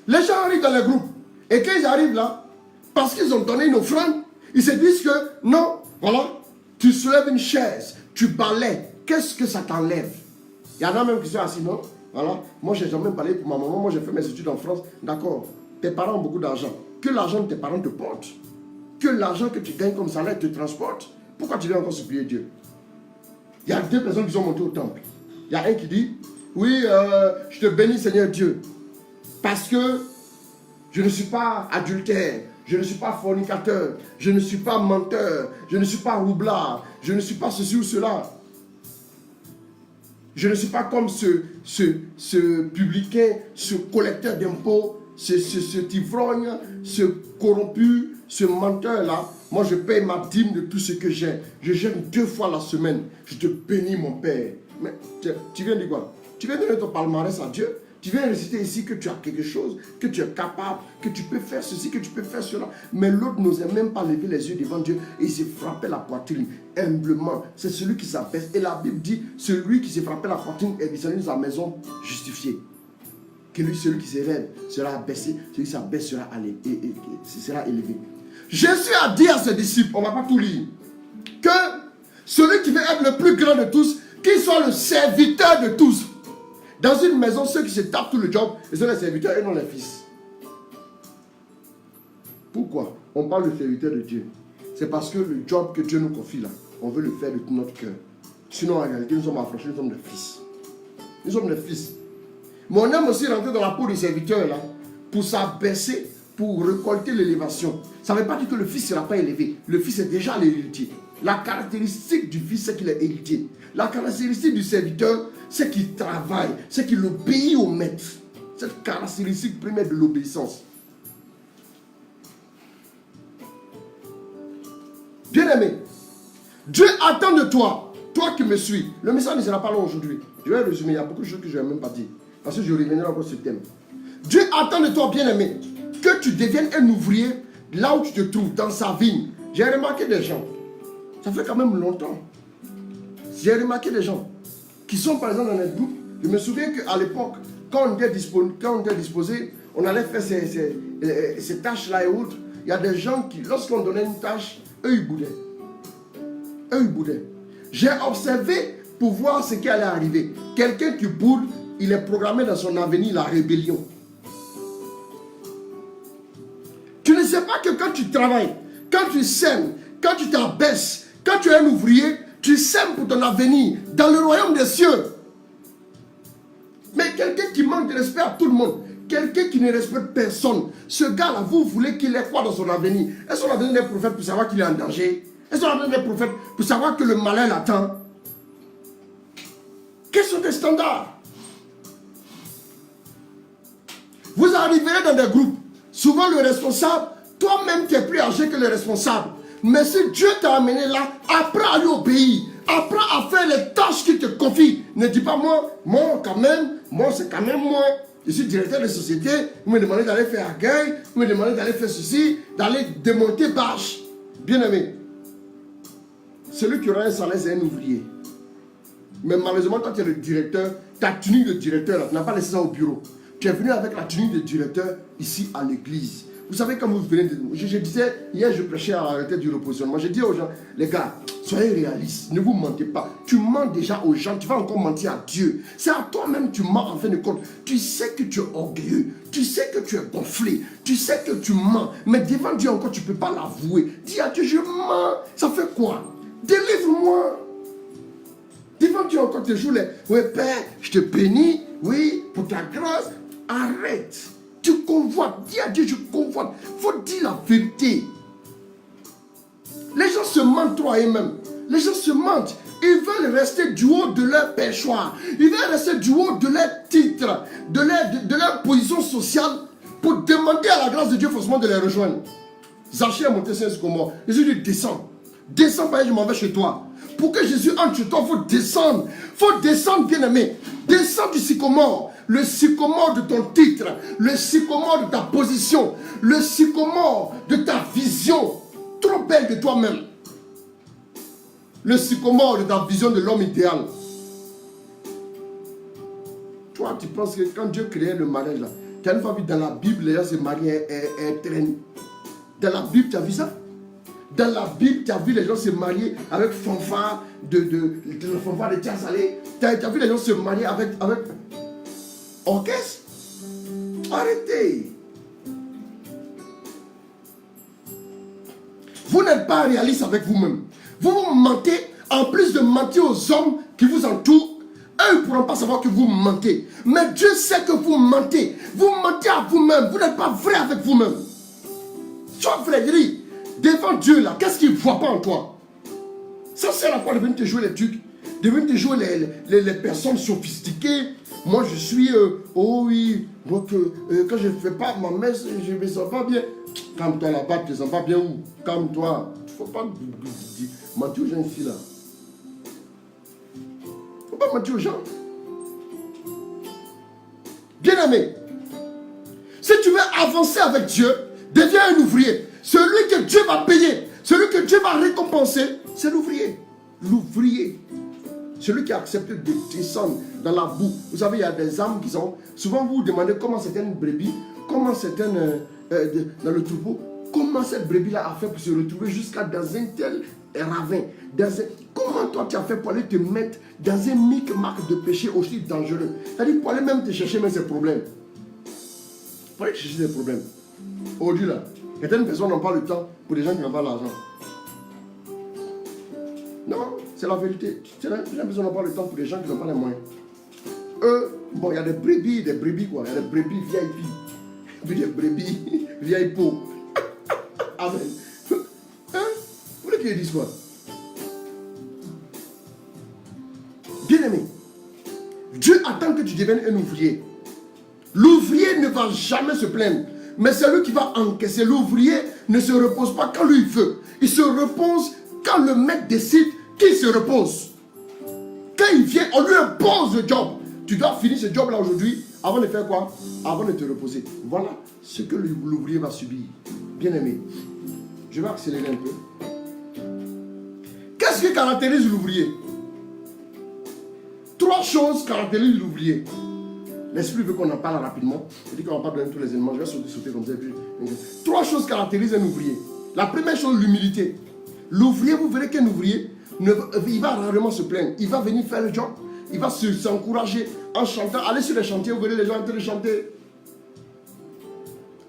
Les gens arrivent dans les groupes, et quand ils arrivent là, parce qu'ils ont donné une offrande, ils se disent que non, voilà, tu soulèves une chaise, tu balais, qu'est-ce que ça t'enlève? Il y en a même qui sont assis, non? Voilà, moi j'ai jamais balayé pour ma maman, moi j'ai fait mes études en France, d'accord, tes parents ont beaucoup d'argent, que l'argent de tes parents te porte, que l'argent que tu gagnes comme salaire te transporte, pourquoi tu viens encore supplier Dieu? Il y a deux personnes qui sont montées au temple, il y a un qui dit, oui, je te bénis Seigneur Dieu, parce que je ne suis pas adultère, je ne suis pas fornicateur, je ne suis pas menteur, je ne suis pas roublard, je ne suis pas ceci ou cela. Je ne suis pas comme ce publicain, ce collecteur d'impôts, cet ivrogne, ce corrompu, ce menteur-là. Moi, je paye ma dîme de tout ce que j'ai. Je jeûne 2 fois la semaine. Je te bénis, mon Père. Mais tu viens dire quoi? Tu viens donner ton palmarès à Dieu? Tu viens réciter ici que tu as quelque chose, que tu es capable, que tu peux faire ceci, que tu peux faire cela. Mais l'autre n'osait même pas lever les yeux devant Dieu et il s'est frappé la poitrine humblement. C'est celui qui s'abaisse. Et la Bible dit, celui qui s'est frappé la poitrine est descendu dans sa maison justifié. Que lui, celui qui s'élève sera abaissé, celui qui s'abaisse sera élevé. Jésus a dit à ses disciples, on ne va pas tout lire, que celui qui veut être le plus grand de tous, qu'il soit le serviteur de tous. Dans une maison, ceux qui se tapent tout le job, ils sont les serviteurs et non les fils. Pourquoi on parle de serviteur de Dieu? C'est parce que le job que Dieu nous confie là, on veut le faire de tout notre cœur. Sinon, en réalité, nous sommes affranchis, nous sommes des fils. Nous sommes des fils. Mais on aime aussi rentrer dans la peau du serviteur là, pour s'abaisser, pour récolter l'élévation. Ça ne veut pas dire que le fils ne sera pas élevé. Le fils est déjà l'héritier. La caractéristique du fils, c'est qu'il est héritier. La caractéristique du serviteur, c'est qu'il travaille, c'est qu'il obéit au maître. Cette caractéristique première de l'obéissance. Bien-aimé, Dieu attend de toi, toi qui me suis. Le message ne sera pas long aujourd'hui. Je vais résumer, il y a beaucoup de choses que je ne vais même pas dire. Parce que je reviendrai encore sur ce thème. Dieu attend de toi, bien-aimé, que tu deviennes un ouvrier là où tu te trouves, dans sa vigne. J'ai remarqué des gens, ça fait quand même longtemps. J'ai remarqué des gens qui sont par exemple dans les groupes. Je me souviens qu'à l'époque, quand on était disposé, on allait faire ces tâches-là et autres. Il y a des gens qui, lorsqu'on donnait une tâche, eux ils boudaient. J'ai observé pour voir ce qui allait arriver. Quelqu'un qui boude, il est programmé dans son avenir la rébellion. Tu ne sais pas que quand tu travailles, quand tu sèmes, quand tu t'abaisses, quand tu es un ouvrier, tu sèmes pour ton avenir dans le royaume des cieux. Mais quelqu'un qui manque de respect à tout le monde, quelqu'un qui ne respecte personne, ce gars-là, vous voulez qu'il ait quoi dans son avenir? Est-ce qu'on a besoin d'un prophète pour savoir qu'il est en danger? Est-ce qu'on a besoin d'un prophète pour savoir que le malin l'attend? Quels sont tes standards? Vous arriverez dans des groupes. Souvent le responsable, toi-même tu es plus âgé que le responsable. Mais si Dieu t'a amené là, apprends à lui obéir. Apprends à faire les tâches qu'il te confie. Ne dis pas moi c'est quand même moi. Je suis directeur de société, vous me demandez d'aller faire accueil, vous me demandez d'aller faire ceci, d'aller démonter bâche. Bien aimé, celui qui aura un salaire, c'est un ouvrier. Mais malheureusement, quand tu es le directeur, ta tenue de directeur, tu n'as pas laissé ça au bureau. Tu es venu avec la tenue de directeur ici à l'église. Vous savez, quand vous venez de... Je disais, hier je prêchais à la tête du repositionnement. Je dis aux gens, les gars, soyez réalistes, ne vous mentez pas. Tu mens déjà aux gens, tu vas encore mentir à Dieu. C'est à toi-même tu mens en fin de compte. Tu sais que tu es orgueilleux, tu sais que tu es gonflé, tu sais que tu mens. Mais devant Dieu encore, tu ne peux pas l'avouer. Dis à Dieu, je mens. Ça fait quoi? Délivre-moi. Devant Dieu encore, tu joues les... Oui, Père, je te bénis, oui, pour ta grâce. Arrête. Tu convoites. Dis à Dieu, je convoite. Il faut dire la vérité. Les gens se mentent trop à eux-mêmes. Les gens se mentent. Ils veulent rester du haut de leur perchoir. Ils veulent rester du haut de leur titre, de leur position sociale pour demander à la grâce de Dieu forcément de les rejoindre. Zachée est monté sur un sycomore. Jésus dit, descends. Descends, je m'en vais chez toi. Pour que Jésus entre chez toi, il faut descendre. Il faut descendre, bien-aimé. Descends du sycomore. Le sycomore de ton titre. Le sycomore de ta position. Le sycomore de ta vision. Trop belle de toi-même. Le sycomore de ta vision de l'homme idéal. Toi, tu penses que quand Dieu créait le mariage, là, tu as une fois vu dans la Bible, les gens se marient un traîne. Dans la Bible, tu as vu ça? Dans la Bible, tu as vu les gens se marier avec fanfare de fanfare de Tiazalé. Tu as vu les gens se marier avec orchestre. Arrêtez. Vous n'êtes pas réaliste avec vous-même. Vous vous mentez, en plus de mentir aux hommes qui vous entourent. Eux ne pourront pas savoir que vous mentez. Mais Dieu sait que vous mentez. Vous mentez à vous-même. Vous n'êtes pas vrai avec vous-même. Sois vrai, dis. Devant Dieu là, qu'est-ce qu'il ne voit pas en toi? Ça sert à quoi de venir te jouer les trucs? De venir te jouer les personnes sophistiquées. Moi je suis, oh oui, donc quand je ne fais pas ma messe, je ne me sens pas bien. Calme-toi là-bas, tu ne te sens pas bien où? Calme-toi. Il ne faut pas mentir aux gens ici là. Il ne faut pas mentir aux gens. Bien-aimé, si tu veux avancer avec Dieu, deviens un ouvrier. Celui que Dieu va payer, celui que Dieu va récompenser, c'est l'ouvrier. L'ouvrier. Celui qui a accepté de descendre dans la boue. Vous savez, il y a des âmes qui sont... Souvent, vous vous demandez comment certaines brebis, comment certaines... dans le troupeau, comment cette brebis-là a fait pour se retrouver jusqu'à dans un tel ravin. Comment toi, tu as fait pour aller te mettre dans un micmac de péché aussi dangereux? C'est-à-dire, pour aller même te chercher même ces problèmes. Pour aller te chercher des problèmes. Aujourd'hui, là, certaines personnes n'ont pas le temps pour les gens qui n'ont pas l'argent. Non, c'est la vérité. Les personnes n'ont pas le temps pour les gens qui n'ont pas les moyens. Bon, il y a des brebis quoi. Il y a des brebis VIP. Puis des brebis VIP. Amen. Hein? Vous voulez qu'ils disent quoi? Bien-aimé, Dieu attend que tu deviennes un ouvrier. L'ouvrier ne va jamais se plaindre. Mais c'est lui qui va encaisser. L'ouvrier ne se repose pas quand lui veut. Il se repose quand le maître décide qu'il se repose. Quand il vient, on lui impose le job. tu dois finir ce job-là aujourd'hui avant de faire quoi? Avant de te reposer. Voilà ce que l'ouvrier va subir. Bien aimé, je vais accélérer un peu. Qu'est-ce qui caractérise l'ouvrier? 3 choses caractérisent l'ouvrier. L'esprit veut qu'on en parle rapidement. Je dis qu'on ne va pas donner tous les éléments. Je vais sauter comme ça. 3 choses caractérisent un ouvrier. La première chose, l'humilité. L'ouvrier, vous verrez qu'un ouvrier, il va rarement se plaindre. Il va venir faire le job. Il va s'encourager en chantant. Allez sur les chantiers, vous verrez les gens en train de chanter.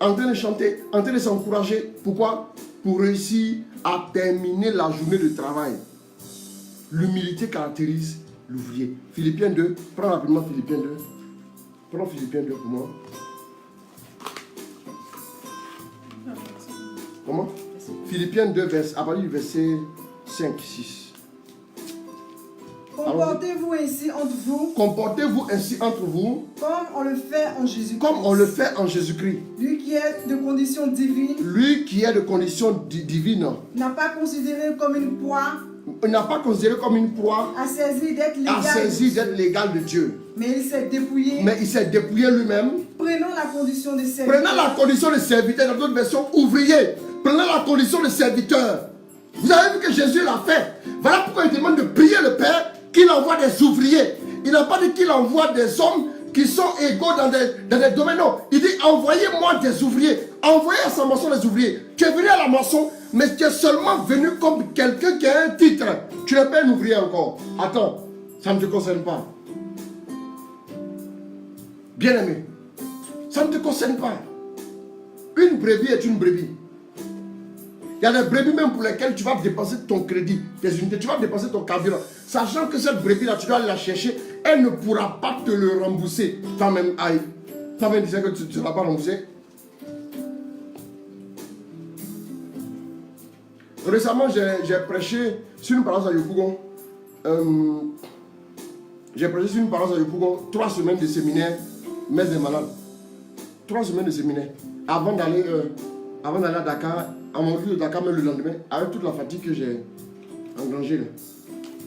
En train de chanter, en train de s'encourager. Pourquoi? Pour réussir à terminer la journée de travail. L'humilité caractérise l'ouvrier. Philippiens 2, prends rapidement Philippiens 2. Prends Philippiens 2 pour moi. Comment? Philippiens 2, à partir du verset 5, 6. Comportez-vous ainsi entre vous. Comportez-vous ainsi entre vous. Comme on le fait en Jésus-Christ. Comme on le fait en Jésus-Christ. Lui qui est de condition divine. Lui qui est de condition divine. N'a pas considéré comme une proie. Il n'a pas considéré comme une proie. A saisi d'être l'égal de Dieu. Mais il s'est dépouillé. Mais il s'est dépouillé lui-même. Prenons la condition de serviteur. Prenons la condition de serviteur. Dans d'autres versions, ouvrier. Prenons la condition de serviteur. Vous avez vu que Jésus l'a fait. Voilà pourquoi il demande de prier le Père qu'il envoie des ouvriers. Il n'a pas dit qu'il envoie des hommes qui sont égaux dans des domaines. Non. Il dit envoyez-moi des ouvriers. Envoyez à sa moisson des ouvriers. Tu es venu à la moisson, mais tu es seulement venu comme quelqu'un qui a un titre. Tu n'es pas un ouvrier encore. Attends, ça ne te concerne pas. Bien aimé, ça ne te concerne pas. Une brebis est une brebis. Il y a des brebis même pour lesquelles tu vas dépenser ton crédit, tes unités, tu vas dépenser ton carburant. Sachant que cette brebis-là, tu dois aller la chercher, elle ne pourra pas te le rembourser. Toi-même, aïe. Toi-même, tu sais que tu ne l'as pas remboursé. Récemment, j'ai prêché sur une paroisse à Yopougon. J'ai prêché sur une paroisse à Yopougon, 3 semaines de séminaire, messe des malades. 3 semaines de séminaire. Avant d'aller à Dakar, à mon retour de Dakar, mais le lendemain, avec toute la fatigue que j'ai engrangée, là,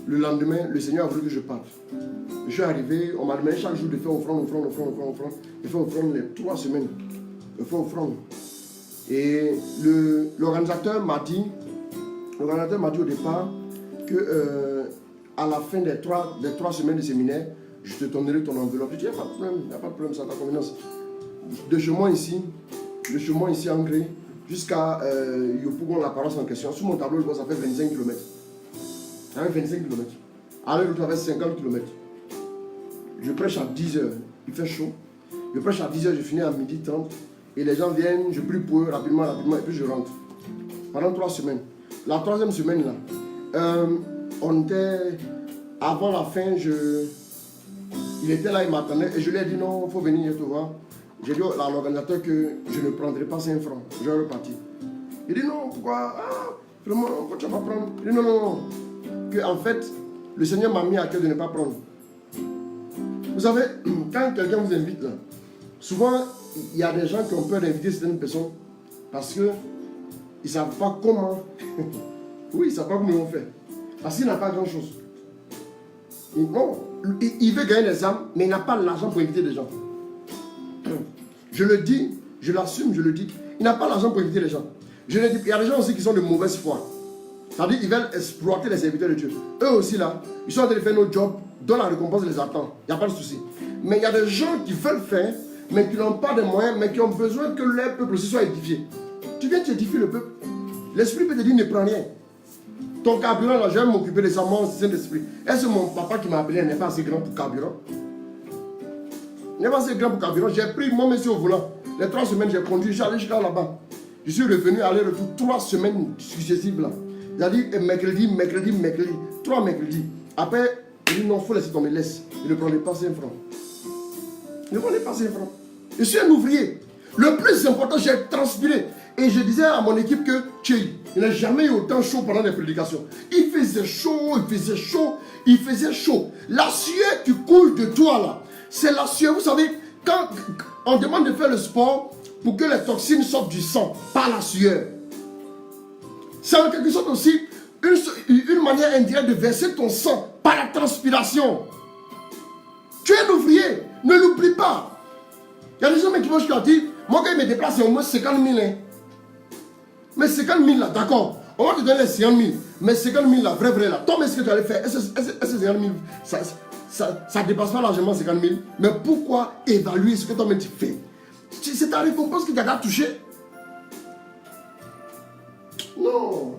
le lendemain, le Seigneur a voulu que je parte. Je suis arrivé, on m'a demandé chaque jour de faire offrande. De faire offrande les 3 semaines. De faire offrande. Et l'organisateur m'a dit au départ que à la fin des 3 semaines de séminaire, je te donnerai ton enveloppe. Je dis, il n'y a pas de problème, ça ta convenance. De chez moi ici en Gré, jusqu'à Yopougon, la paroisse en question, sur mon tableau, je vois ça fait 25 km. Ça fait 25 km. Alors, je fait 50 km. Je prêche à 10h, il fait chaud. Je prêche à 10h, je finis à 12h30. Et les gens viennent, je prie pour eux rapidement, et puis je rentre. Pendant 3 semaines. La 3e semaine, là, on était, avant la fin, il était là, il m'attendait, et je lui ai dit non, il faut venir te voir. J'ai dit à l'organisateur que je ne prendrai pas 5 francs, je vais repartir. Il dit non, pourquoi? Vraiment, pourquoi tu vas pas prendre? Il dit non. Que en fait, le Seigneur m'a mis à cœur de ne pas prendre. Vous savez, quand quelqu'un vous invite là, souvent, il y a des gens qui ont peur d'inviter certaines personnes parce qu'ils ne savent pas comment. Oui, ils ne savent pas comment ils vont faire. Parce qu'il n'a pas grand-chose. Non, il veut gagner les âmes, mais il n'a pas l'argent pour inviter des gens. Je le dis, je l'assume, je le dis. Il n'a pas l'argent pour inviter les gens. Je le dis, il y a des gens aussi qui sont de mauvaise foi. C'est-à-dire qu'ils veulent exploiter les serviteurs de Dieu. Eux aussi là, ils sont en train de faire notre job, dont la récompense les attend. Il n'y a pas de souci. Mais il y a des gens qui veulent faire, mais qui n'ont pas de moyens, mais qui ont besoin que leur peuple aussi soit édifié. Tu viens t'édifier le peuple. L'esprit peut te dire ne prends rien. Ton carburant là, je vais m'occuper de ça, moi, Saint-Esprit. Est-ce que mon papa qui m'a appelé n'est pas assez grand pour carburant? Il n'est pas assez grand pour carburant. J'ai pris mon monsieur au volant. Les 3 semaines, j'ai conduit, j'allais jusqu'à là-bas. Je suis revenu aller-retour 3 semaines successives là. C'est-à-dire mercredi, 3 mercredis. Après, il dit non, il faut laisser tomber, laisse. Il ne prenait pas 5 francs. Il ne prenait pas 5 francs. Je suis un ouvrier. Le plus important, j'ai transpiré. Et je disais à mon équipe que il n'a jamais eu autant chaud pendant les prédications. Il faisait chaud. La sueur qui coule de toi là, c'est la sueur. Vous savez, quand on demande de faire le sport pour que les toxines sortent du sang, par la sueur. C'est en quelque sorte aussi une manière indirecte de verser ton sang par la transpiration. Tu Tu es un ouvrier. Ne l'oublie pas. Il y a des gens qui vont jusqu'à dire, moi quand il me déplace, c'est au moins 50 000. Hein. Mais 50 000 là, d'accord. On va te donner les 50 000. Mais 50 000 là, vrai là. Toi, mais ce que tu allais faire, est-ce que 50 000, ça dépasse pas largement 50 000. Mais pourquoi évaluer ce que toi-même tu fais? C'est ta récompense qui t'a touché. Non.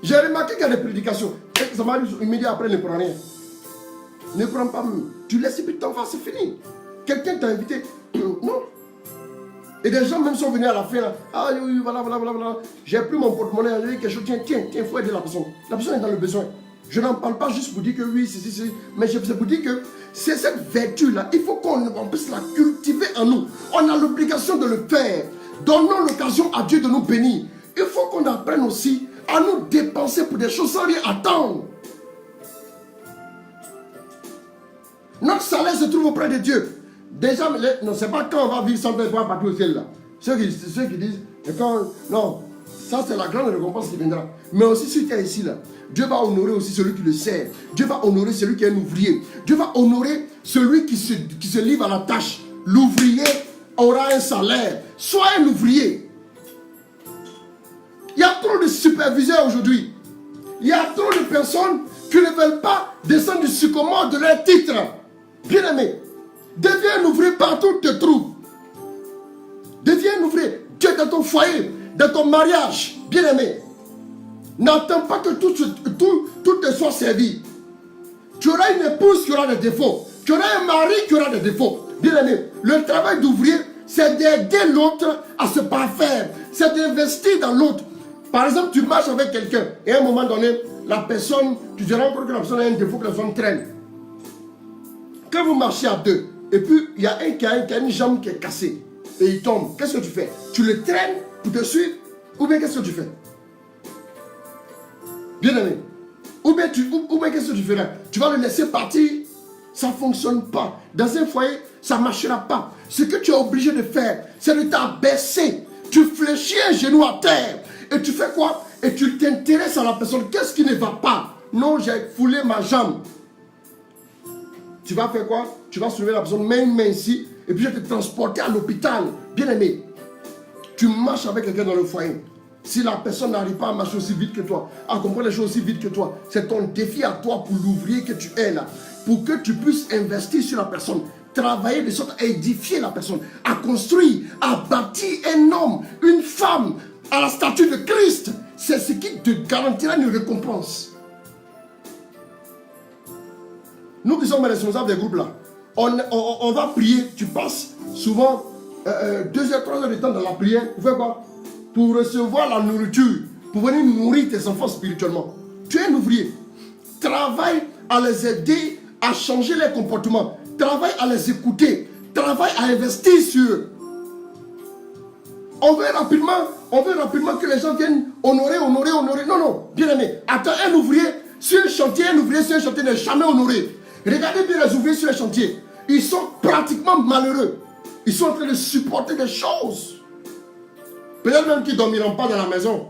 J'ai remarqué qu'il y a des prédications. Ça m'arrive immédiatement après, ne prends rien. Ne prends pas. Tu laisses et puis t'en vas, c'est fini. Quelqu'un t'a invité. Non. Et des gens même sont venus à la fin. Là. Ah oui, voilà. J'ai pris mon porte-monnaie, j'ai dit quelque chose. Tiens, il faut aider la personne. La personne est dans le besoin. Je n'en parle pas juste pour dire que oui, c'est. Mais c'est pour dire que c'est cette vertu-là. Il faut qu'on puisse la cultiver en nous. On a l'obligation de le faire. Donnons l'occasion à Dieu de nous bénir. Il faut qu'on apprenne aussi à nous dépenser pour des choses sans rien attendre. Notre salaire se trouve auprès de Dieu. Déjà, non, c'est pas quand on va vivre sans paix partout au ciel là. Ceux qui disent, non, ça c'est la grande récompense qui viendra. Mais aussi si tu es ici là, Dieu va honorer aussi celui qui le sert. Dieu va honorer celui qui est un ouvrier. Dieu va honorer celui qui se livre à la tâche. L'ouvrier aura un salaire. Sois un ouvrier. Il y a trop de superviseurs aujourd'hui. Il y a trop de personnes qui ne veulent pas descendre du sycomore de leur titre. Bien aimé, deviens un ouvrier partout où tu te trouves. Deviens un ouvrier. Tu es dans ton foyer, dans ton mariage. Bien aimé, n'attends pas que tout te soit servi. Tu auras une épouse qui aura des défauts. Tu auras un mari qui aura des défauts. Bien aimé, le travail d'ouvrier, c'est d'aider l'autre à se parfaire. C'est d'investir dans l'autre. Par exemple, tu marches avec quelqu'un et à un moment donné, la personne, tu diras encore que la personne a un défaut, que la personne traîne. Quand vous marchez à deux, et puis il y a un qui a une jambe qui est cassée, et il tombe, qu'est-ce que tu fais? Tu le traînes pour te suivre, ou bien qu'est-ce que tu fais? Bien aimé. Ou bien qu'est-ce que tu feras? Tu vas le laisser partir? Ça ne fonctionne pas. Dans un foyer, ça ne marchera pas. Ce que tu es obligé de faire, c'est de t'abaisser. Tu fléchis un genou à terre. Et tu fais quoi? Et tu t'intéresses à la personne. Qu'est-ce qui ne va pas? Non, j'ai foulé ma jambe. Tu vas faire quoi? Tu vas soulever la personne, mets une main ici, et puis je vais te transporter à l'hôpital. Bien aimé, tu marches avec quelqu'un dans le foyer. Si la personne n'arrive pas à marcher aussi vite que toi, à comprendre les choses aussi vite que toi, c'est ton défi à toi pour l'ouvrier que tu es là. Pour que tu puisses investir sur la personne. Travailler de sorte à édifier la personne, à construire, à bâtir un homme, une femme, à la statue de Christ. C'est ce qui te garantira une récompense. Nous qui sommes responsables des groupes là, on va prier, tu passes souvent 2 heures, 3 heures de temps dans la prière, pour faire quoi? Pour recevoir la nourriture, pour venir nourrir tes enfants spirituellement. Tu es un ouvrier. Travaille à les aider à changer leur comportement. Travaille à les écouter. Travaille à investir sur eux. On veut rapidement que les gens viennent honorer. Non, bien aimé. Attends, un ouvrier sur un chantier n'est jamais honoré. Regardez bien les ouvriers sur les chantiers. Ils sont pratiquement malheureux. Ils sont en train de supporter des choses. Peut-être même qu'ils ne dormiront pas dans la maison.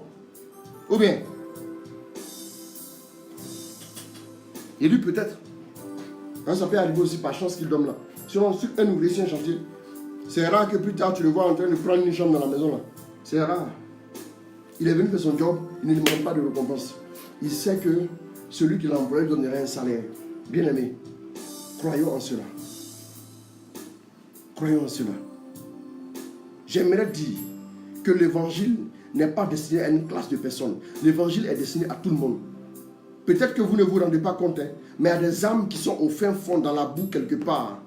Ou bien. Et lui peut-être. Hein, ça peut arriver aussi par chance qu'il dorme là. Si un ouvrier sur un chantier, c'est rare que plus tard tu le vois en train de prendre une chambre dans la maison là. C'est rare. Il est venu faire son job, il ne demande pas de récompense. Il sait que celui qui l'a employé donnerait un salaire. Bien aimé, croyons en cela. Croyons en cela. J'aimerais dire que l'évangile n'est pas destiné à une classe de personnes. L'évangile est destiné à tout le monde. Peut-être que vous ne vous rendez pas compte, hein, mais il y a des âmes qui sont au fin fond, dans la boue quelque part.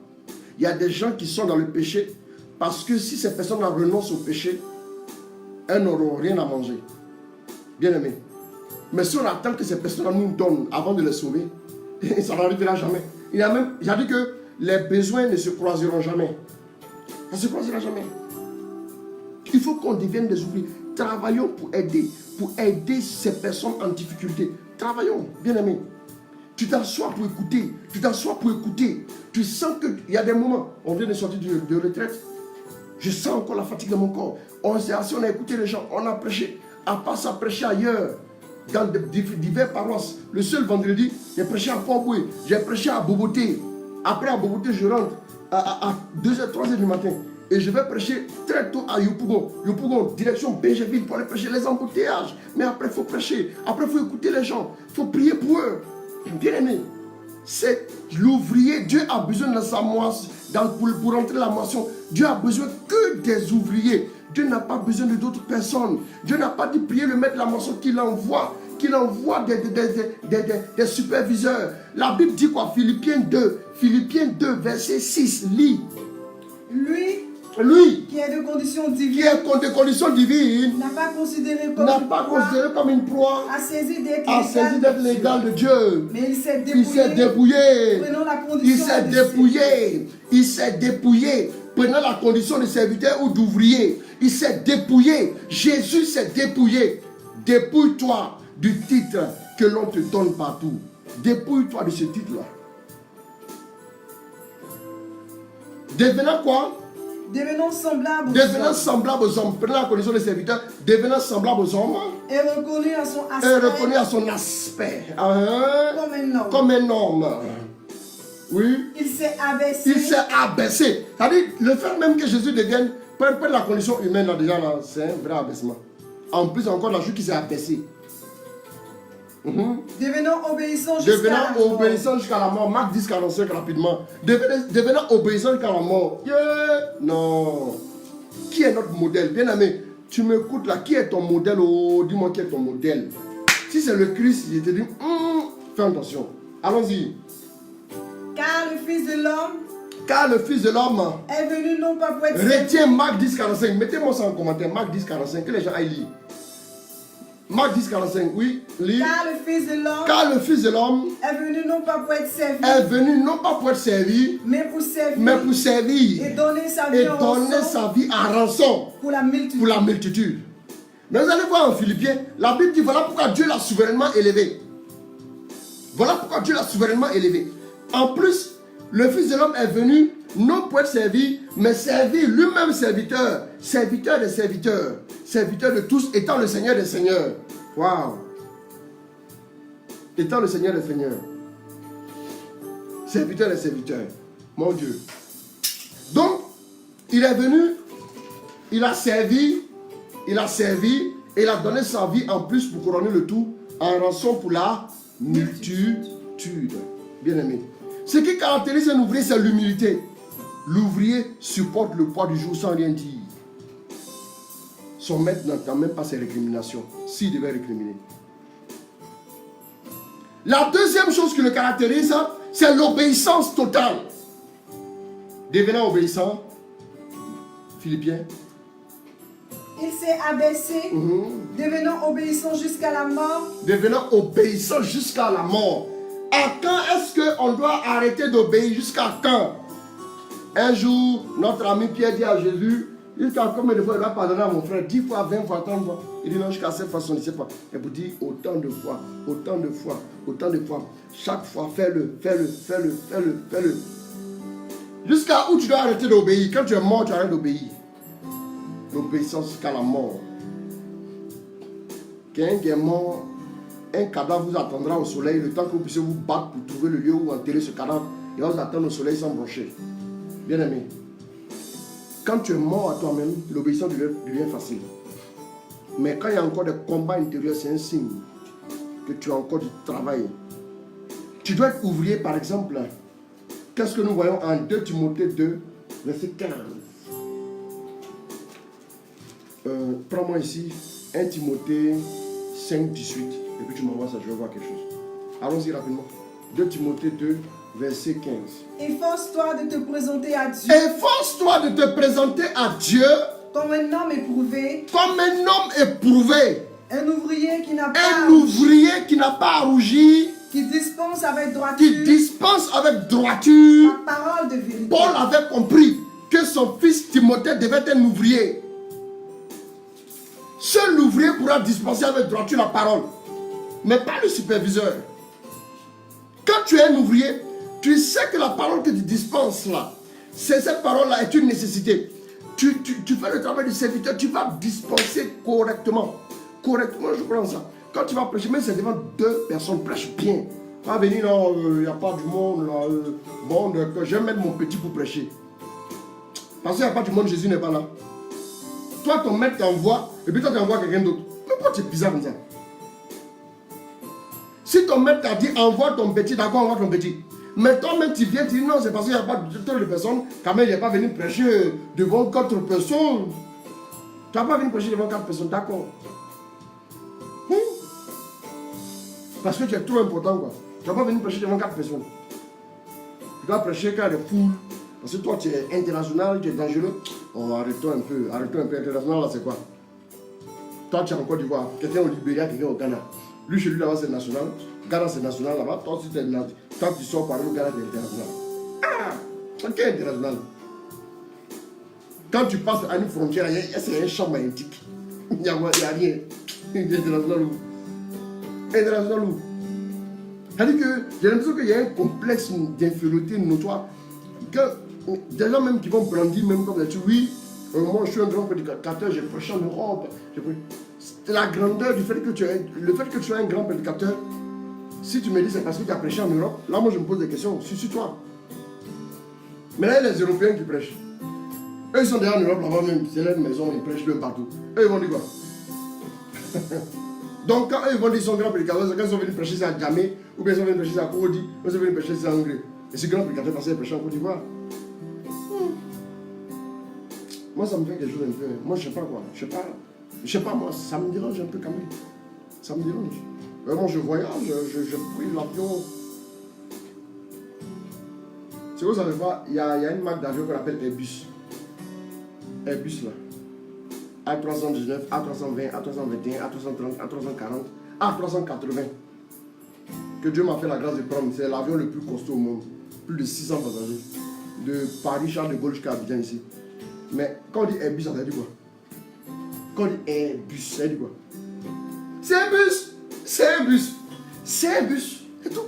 Il y a des gens qui sont dans le péché, parce que si ces personnes renoncent au péché, elles n'auront rien à manger. Bien aimé. Mais si on attend que ces personnes nous donnent avant de les sauver, ça n'arrivera jamais. Il a dit que les besoins ne se croiseront jamais. Ça ne se croisera jamais. Il faut qu'on devienne des ouvriers. Travaillons pour aider ces personnes en difficulté. Travaillons, bien aimé. Tu t'assois pour écouter. Tu sens qu'il y a des moments. On vient de sortir de retraite. Je sens encore la fatigue dans mon corps. On s'est assis, on a écouté les gens, on a prêché. À part ça, prêcher ailleurs. Dans divers paroisses. Le seul vendredi, j'ai prêché à Port-Boué, j'ai prêché à Boboté, Après à Boboté, je rentre à 2h, 3h du matin. Et je vais prêcher très tôt à Yopougon. Yopougon, direction Béjéville pour aller prêcher les embouteillages. Mais après, il faut prêcher. Après, il faut écouter les gens. Il faut prier pour eux. Bien aimé, c'est l'ouvrier. Dieu a besoin de sa moisson. Pour rentrer la moisson, Dieu a besoin que des ouvriers. Dieu n'a pas besoin d'autres personnes. Dieu n'a pas dit prier le maître de la moisson qu'il envoie des superviseurs. La Bible dit quoi? Philippiens 2, verset 6, lit. Lui, qui est de condition divine, n'a pas considéré comme une proie à saisir d'être l'égal de Dieu. Mais il s'est dépouillé. Prenant la condition Il s'est dépouillé. Prenant la condition de serviteur ou d'ouvrier. Il s'est dépouillé. Jésus s'est dépouillé. Dépouille-toi du titre que l'on te donne partout. Dépouille-toi de ce titre-là. Devenant quoi? Devenant semblable aux hommes. Prenant la condition de serviteur, devenant semblable aux hommes. Et reconnu à son aspect. Comme un homme. Oui. Il s'est abaissé. C'est-à-dire, le fait même que Jésus devienne, peu la condition humaine, là, déjà, là, c'est un vrai abaissement. En plus, encore, la chose qui s'est abaissé. Devenant obéissant jusqu'à la mort. Marc 10, 45 rapidement. Devenant obéissant jusqu'à la mort. Non. Qui est notre modèle? Bien aimé, tu m'écoutes là. Qui est ton modèle? Oh, dis-moi qui est ton modèle. Si c'est le Christ, je te dis, fais attention. Allons-y. Car le Fils de l'homme est venu non pas pour être... Retiens Marc 10, 45. Mettez-moi ça en commentaire. Marc 10, 45. Que les gens aillent lire. Marc 10, 45, oui, lis. Car le Fils de l'homme est venu non pas pour être servi, mais pour servir. Et donner sa vie en rançon pour la multitude. Mais vous allez voir en Philippiens, la Bible dit voilà pourquoi Dieu l'a souverainement élevé. En plus, le Fils de l'homme est venu non pour être servi, mais servir lui-même serviteur des serviteurs, serviteur de tous, étant le Seigneur des seigneurs. Waouh! Étant le Seigneur des seigneurs. Serviteur des serviteurs. Mon Dieu. Donc, il est venu, il a servi, et il a donné sa vie en plus pour couronner le tout en rançon pour la multitude. Bien aimé. Ce qui caractérise un ouvrier, c'est l'humilité. L'ouvrier supporte le poids du jour sans rien dire. Son maître n'entend même pas ses récriminations, s'il devait récriminer. La deuxième chose qui le caractérise, c'est l'obéissance totale. Devenant obéissant, Philippiens. Il s'est abaissé, devenant obéissant jusqu'à la mort. À quand est-ce qu'on doit arrêter d'obéir? Jusqu'à quand? Un jour, notre ami Pierre dit à Jésus, jusqu'à combien de fois il va pardonner à mon frère? 10 fois, 20 fois, 30 fois. Il dit non, jusqu'à cette façon, il ne sait pas. Et vous dit autant de fois. Chaque fois, fais-le. Jusqu'à où tu dois arrêter d'obéir? Quand tu es mort, tu arrêtes d'obéir. L'obéissance jusqu'à la mort. Quelqu'un qui est mort, un cadavre vous attendra au soleil, le temps que vous puissiez vous battre pour trouver le lieu où enterrer ce cadavre. Il va vous attendre au soleil sans broncher. Bien aimé, quand tu es mort à toi-même, l'obéissance devient facile. Mais quand il y a encore des combats intérieurs, c'est un signe que tu as encore du travail. Tu dois être ouvrier, par exemple. Qu'est-ce que nous voyons en 2 Timothée 2, verset 15? Prends-moi ici 1 Timothée 5, 18. Et puis tu m'envoies ça, je vais voir quelque chose. Allons-y rapidement. 2 Timothée 2, verset 15. Efforce-toi de te présenter à Dieu. Comme un homme éprouvé. Un ouvrier qui n'a pas à rougir. Qui dispense avec droiture. La parole de vérité. Paul avait compris que son fils Timothée devait être un ouvrier. Seul l'ouvrier pourra dispenser avec droiture la parole, mais pas le superviseur. Quand tu es un ouvrier, tu sais que la parole que tu dispenses là, cette parole-là est une nécessité. Tu fais le travail du serviteur, tu vas dispenser correctement. Correctement, je prends ça. Quand tu vas prêcher, même c'est devant 2 personnes, prêche bien. Pas venir, non, il n'y a pas du monde, là. Bon, je vais mettre mon petit pour prêcher. Parce qu'il n'y a pas du monde, Jésus n'est pas là. Toi, ton maître t'envoie, et puis toi, tu envoies quelqu'un d'autre. Mais pourquoi tu es bizarre comme ça? Si ton maître t'a dit, envoie ton petit, d'accord, envoie ton petit. Mais toi-même, tu viens, tu dis, non, c'est parce qu'il n'y a pas de personnes, quand même, il n'est pas venu prêcher devant 4 personnes. Tu n'as pas venu prêcher devant 4 personnes, d'accord. Parce que tu es trop important, quoi. Tu n'as pas venu prêcher devant 4 personnes. Tu dois prêcher quand il y a des foules. Parce que toi, tu es international, tu es dangereux. Oh, arrête-toi un peu. Arrête-toi un peu. International, là, c'est quoi? Toi, tu es en Côte d'Ivoire. Quelqu'un au Libéria, quelqu'un au Ghana. Lui, chez lui, là-bas, c'est national. Ghana, c'est national, là-bas. Toi, si tu es national. Toi, tu sors par où Ghana, tu es international. Ah! C'est international. Quand tu passes à une frontière, c'est un champ magnétique. Il n'y a rien. International où? International où? C'est-à-dire que j'ai l'impression qu'il y a un complexe d'infériorité notoire. Que des gens même qui vont brandir, même comme tu dis, oui, moi je suis un grand prédicateur, j'ai prêché en Europe. C'est la grandeur du fait que tu es, le fait que tu sois un grand prédicateur. Si tu me dis c'est parce que tu as prêché en Europe, là moi je me pose des questions, suis toi. Mais là il y a les Européens qui prêchent. Eux ils sont déjà en Europe là-bas même, c'est leur maison, ils prêchent même partout. Eux ils vont dire quoi? Donc quand eux ils vont dire qu'ils sont grands prédicateurs, c'est quand ils sont venus prêcher ça à Djamé, ou bien ils sont venus prêcher ça à Cody, ou ils sont venus prêcher ça à Anglais. Et ces grands prédicateurs parce qu'ils prêchent en Côte d'Ivoire. Moi ça me fait quelque chose un peu. Moi je sais pas quoi. Je sais pas moi, ça me dérange un peu quand même. Ça me dérange. Vraiment je voyage, je prie l'avion. Si vous ne savez pas, il y a une marque d'avion qu'on appelle Airbus. Airbus là. A319, A320, A321, A330, A340, A380. Que Dieu m'a fait la grâce de prendre. C'est l'avion le plus costaud au monde. Plus de 600 passagers. De Paris, Charles de Gaulle jusqu'à Abidjan ici. Mais quand on dit Airbus, ça veut dire quoi? Quand on dit Airbus, ça veut dire quoi? C'est un bus! C'est un bus! C'est un bus! C'est tout!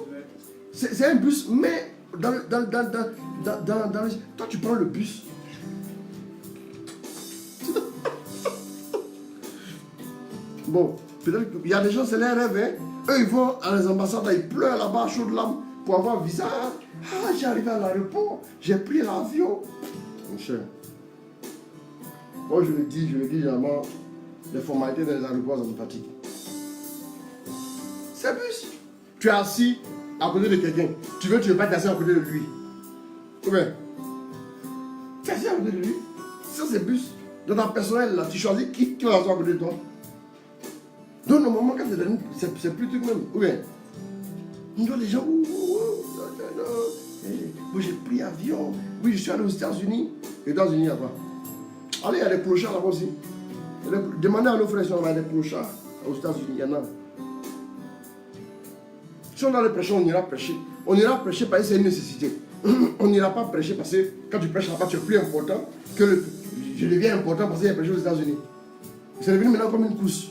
C'est un bus, mais dans toi tu prends le bus. Bon, peut-être qu'il y a des gens, c'est leur rêve, hein? Eux, ils vont à les ambassades, ils pleurent là-bas, chaud de l'âme, pour avoir un visa. Ah, j'ai arrivé à l'aéroport, j'ai pris l'avion. Mon cher, moi je le dis généralement, les formalités dans les aéroports, ça me fatigue. C'est bus. Tu es assis à côté de quelqu'un, tu veux pas t'asseoir à côté de lui. Ou bien, tu es assis à côté de lui. Ça, c'est bus. Dans ta personnelle, là, tu choisis qui tu vas asseoir à côté de toi. Donc, normalement, quand c'est plus truc même. Ou bien, on doit les gens, moi j'ai pris avion, oui, je suis allé aux États-Unis. Les États-Unis, il y a quoi? Allez, il y a des clochards là-bas aussi. Demandez à nos frères si on a des clochards aux États-Unis, il y en a. Si on a les prêcher, on ira prêcher. On ira prêcher parce que c'est une nécessité. On n'ira pas prêcher parce que quand tu prêches là-bas, tu es plus important que je deviens important parce qu'il y a prêché aux États-Unis. C'est devenu maintenant comme une course.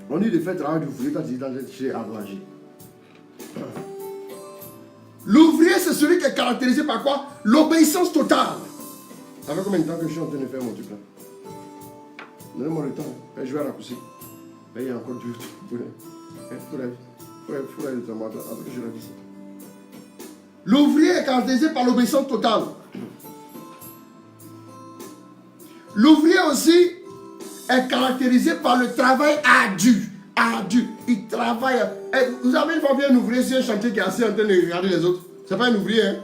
On dit de faire travail d'ouvrier quand tu es dans chez Arlanger. L'ouvrier, c'est celui qui est caractérisé par quoi? L'obéissance totale. Ça fait combien de temps que je suis en train de faire mon truc là? Donnez-moi le temps. Je vais raccourcir. Il y a encore du tout. Il faut aller le temps. Après, je révise. L'ouvrier est caractérisé par l'obéissance totale. L'ouvrier aussi est caractérisé par le travail ardu. Ardu. Il travaille. Vous avez une fois vu un ouvrier sur un chantier qui est assis en train de regarder les autres. Ce n'est pas un ouvrier. Hein?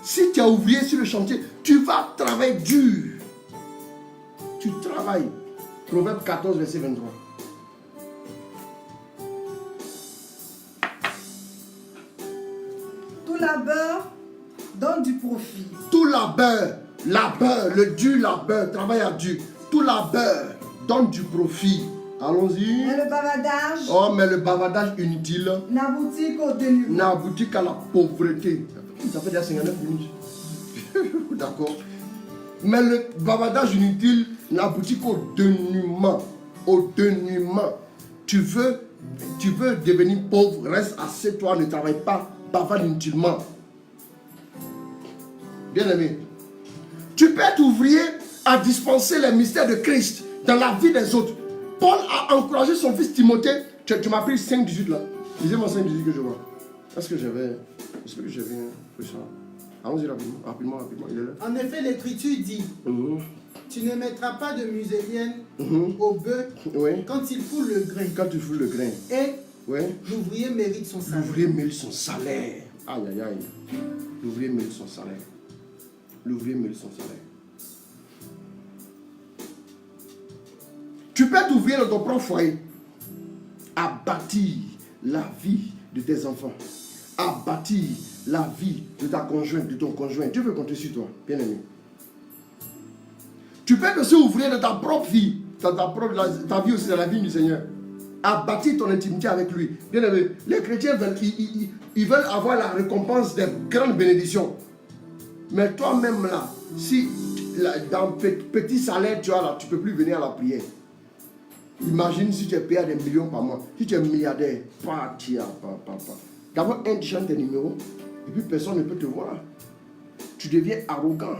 Si tu es ouvrier sur le chantier, tu vas travailler dur. Tu travailles. Proverbe 14, verset 23. Tout labeur donne du profit. Tout labeur, le dur labeur, travail ardu. Tout labeur donne du profit. Allons-y. Mais le bavardage. Oh, mais le bavardage inutile n'aboutit qu'au dénuement. N'aboutit qu'à la pauvreté. Ça fait déjà 59 minutes. D'accord. Mais le bavardage inutile n'aboutit qu'au dénuement. Au dénuement. Tu veux devenir pauvre, reste assieds-toi, ne travaille pas, bavarde inutilement. Bien aimé. Tu peux être ouvrier à dispenser les mystères de Christ dans la vie des autres. Paul a encouragé son fils Timothée. Tu m'as pris 5,18 là. Lisez-moi 5,18 que je vois. Est-ce que j'avais pris ça? Allons-y rapidement. Il est là. En effet, l'Écriture dit tu ne mettras pas de musérienne au bœuf quand il foule le grain. Quand tu foules le grain. Et l'ouvrier mérite son salaire. L'ouvrier mérite son salaire. Aïe, aïe, aïe. L'ouvrier mérite son salaire. L'ouvrier mérite son salaire. Tu peux être ouvrier dans ton propre foyer à bâtir la vie de tes enfants, à bâtir la vie de ta conjointe, de ton conjoint. Dieu veut compter sur toi, bien aimé. Tu peux être aussi ouvrier de ta propre vie, ta vie aussi, dans la vie du Seigneur, à bâtir ton intimité avec lui. Bien aimé, les chrétiens veulent, ils veulent avoir la récompense des grandes bénédictions. Mais toi-même là, si dans petit salaire tu as là, tu ne peux plus venir à la prière. Imagine si tu es payé à des millions par mois. Si tu es milliardaire, d'abord, un change tes numéros, et puis personne ne peut te voir. Tu deviens arrogant.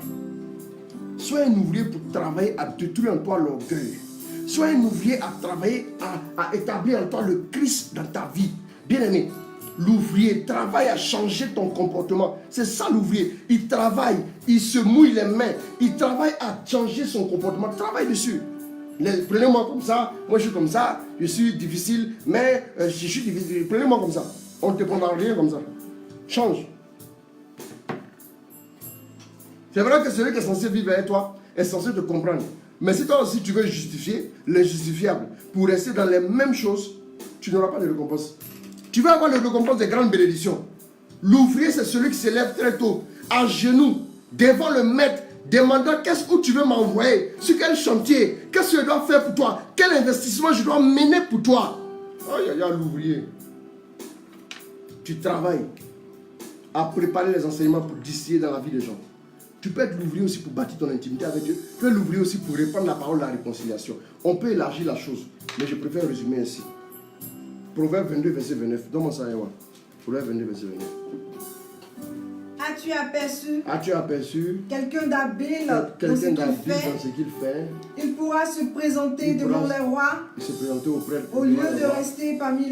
Sois un ouvrier pour travailler à détruire en toi l'orgueil. Sois un ouvrier à travailler à établir en toi le Christ dans ta vie. Bien aimé, l'ouvrier travaille à changer ton comportement. C'est ça l'ouvrier. Il travaille, il se mouille les mains. Il travaille à changer son comportement. Travaille dessus. Prenez-moi comme ça, moi je suis comme ça, je suis difficile, mais je suis difficile. Prenez-moi comme ça. On ne te prendra rien comme ça. Change. C'est vrai que celui qui est censé vivre avec toi est censé te comprendre. Mais si toi aussi tu veux justifier l'injustifiable pour rester dans les mêmes choses, tu n'auras pas de récompense. Tu vas avoir les récompenses des grandes bénédictions. L'ouvrier, c'est celui qui se lève très tôt, à genoux, devant le maître, demandant qu'est-ce que tu veux m'envoyer, sur quel chantier, qu'est-ce que je dois faire pour toi, quel investissement je dois mener pour toi. Oh, il y a l'ouvrier. Tu travailles à préparer les enseignements pour distiller dans la vie des gens. Tu peux être l'ouvrier aussi pour bâtir ton intimité avec Dieu. Tu peux être l'ouvrier aussi pour répandre la parole de la réconciliation. On peut élargir la chose, mais je préfère résumer ainsi. Proverbe 22, verset 29. Donne-moi ça, Ewa. Proverbe 22, verset 29. As-tu aperçu quelqu'un d'habile dans ce qu'il fait? Il pourra se présenter devant les rois au lieu de rester parmi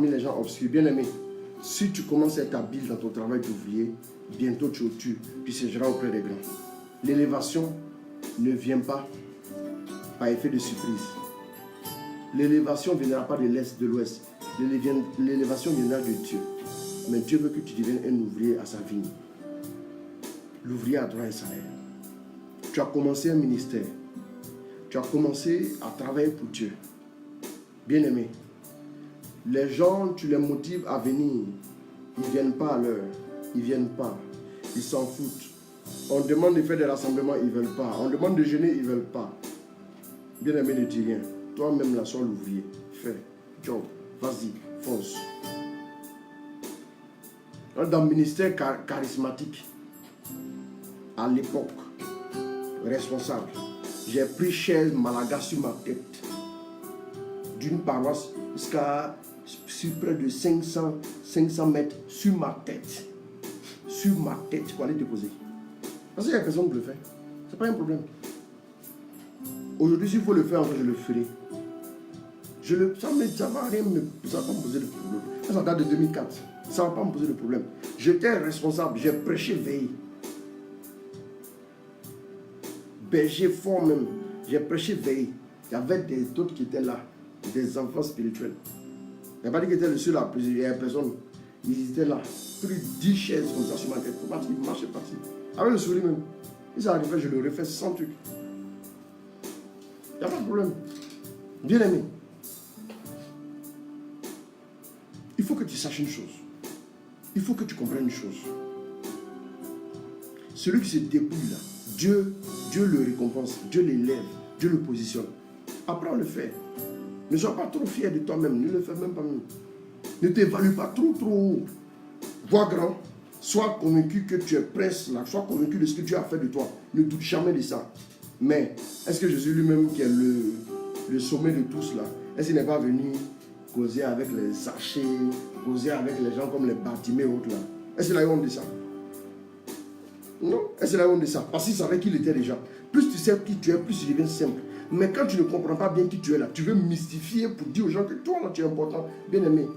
les gens obscurs. Bien aimé, si tu commences à être habile dans ton travail d'ouvrier, bientôt tu siégeras auprès des grands. L'élévation ne vient pas par effet de surprise. L'élévation ne viendra pas de l'est, de l'ouest. L'élévation viendra de Dieu. Mais Dieu veut que tu deviennes un ouvrier à sa vigne. L'ouvrier a droit à un salaire. Tu as commencé un ministère. Tu as commencé à travailler pour Dieu. Bien aimé, les gens, tu les motives à venir. Ils ne viennent pas à l'heure. Ils ne viennent pas. Ils s'en foutent. On demande de faire des rassemblements, ils ne veulent pas. On demande de jeûner, ils ne veulent pas. Bien aimé, ne dis rien. Toi-même, là, sois l'ouvrier. Fais. Job. Vas-y. Fonce. Dans le ministère charismatique, à l'époque, responsable, j'ai pris chaise Malaga sur ma tête. D'une paroisse jusqu'à sur près de 500 mètres sur ma tête. Sur ma tête, pour aller déposer. Parce qu'il y a personne qui le fait. Ce n'est pas un problème. Aujourd'hui, s'il faut le faire, je le ferai. Ça ne va rien me poser de problème. Ça date de 2004. Ça ne va pas me poser de problème. J'étais responsable, j'ai prêché veille. Berger fort même, j'ai prêché veille. Il y avait d'autres qui étaient là, des enfants spirituels. Il n'y a pas dit qu'ils étaient le seul là, il y avait personne. Ils étaient là, pris 10 chaises comme ça sur ma tête. Ils marchaient parti. Avec le sourire même. Si ça arrivait, je le refais sans truc. Il n'y a pas de problème. Bien aimé. Il faut que tu saches une chose. Il faut que tu comprennes une chose. Celui qui se dépouille là, Dieu le récompense, Dieu l'élève, Dieu le positionne. Apprends à le faire. Ne sois pas trop fier de toi-même, ne le fais même pas même. Ne t'évalue pas trop haut. Vois grand, sois convaincu que tu es prince là, sois convaincu de ce que Dieu a fait de toi. Ne doute jamais de ça. Mais, est-ce que Jésus lui-même qui est le sommet de tous là, est-ce qu'il n'est pas venu causer avec les sachets, causer avec les gens comme les Bartimée et autres là? Est-ce qu'il a eu honte de ça? Non. Est-ce qu'il a eu honte de ça? Parce qu'il savait qu'il était déjà. Plus tu sais qui tu es, plus tu deviens simple. Mais quand tu ne comprends pas bien qui tu es là, tu veux mystifier pour dire aux gens que toi, là, tu es important. Bien aimé.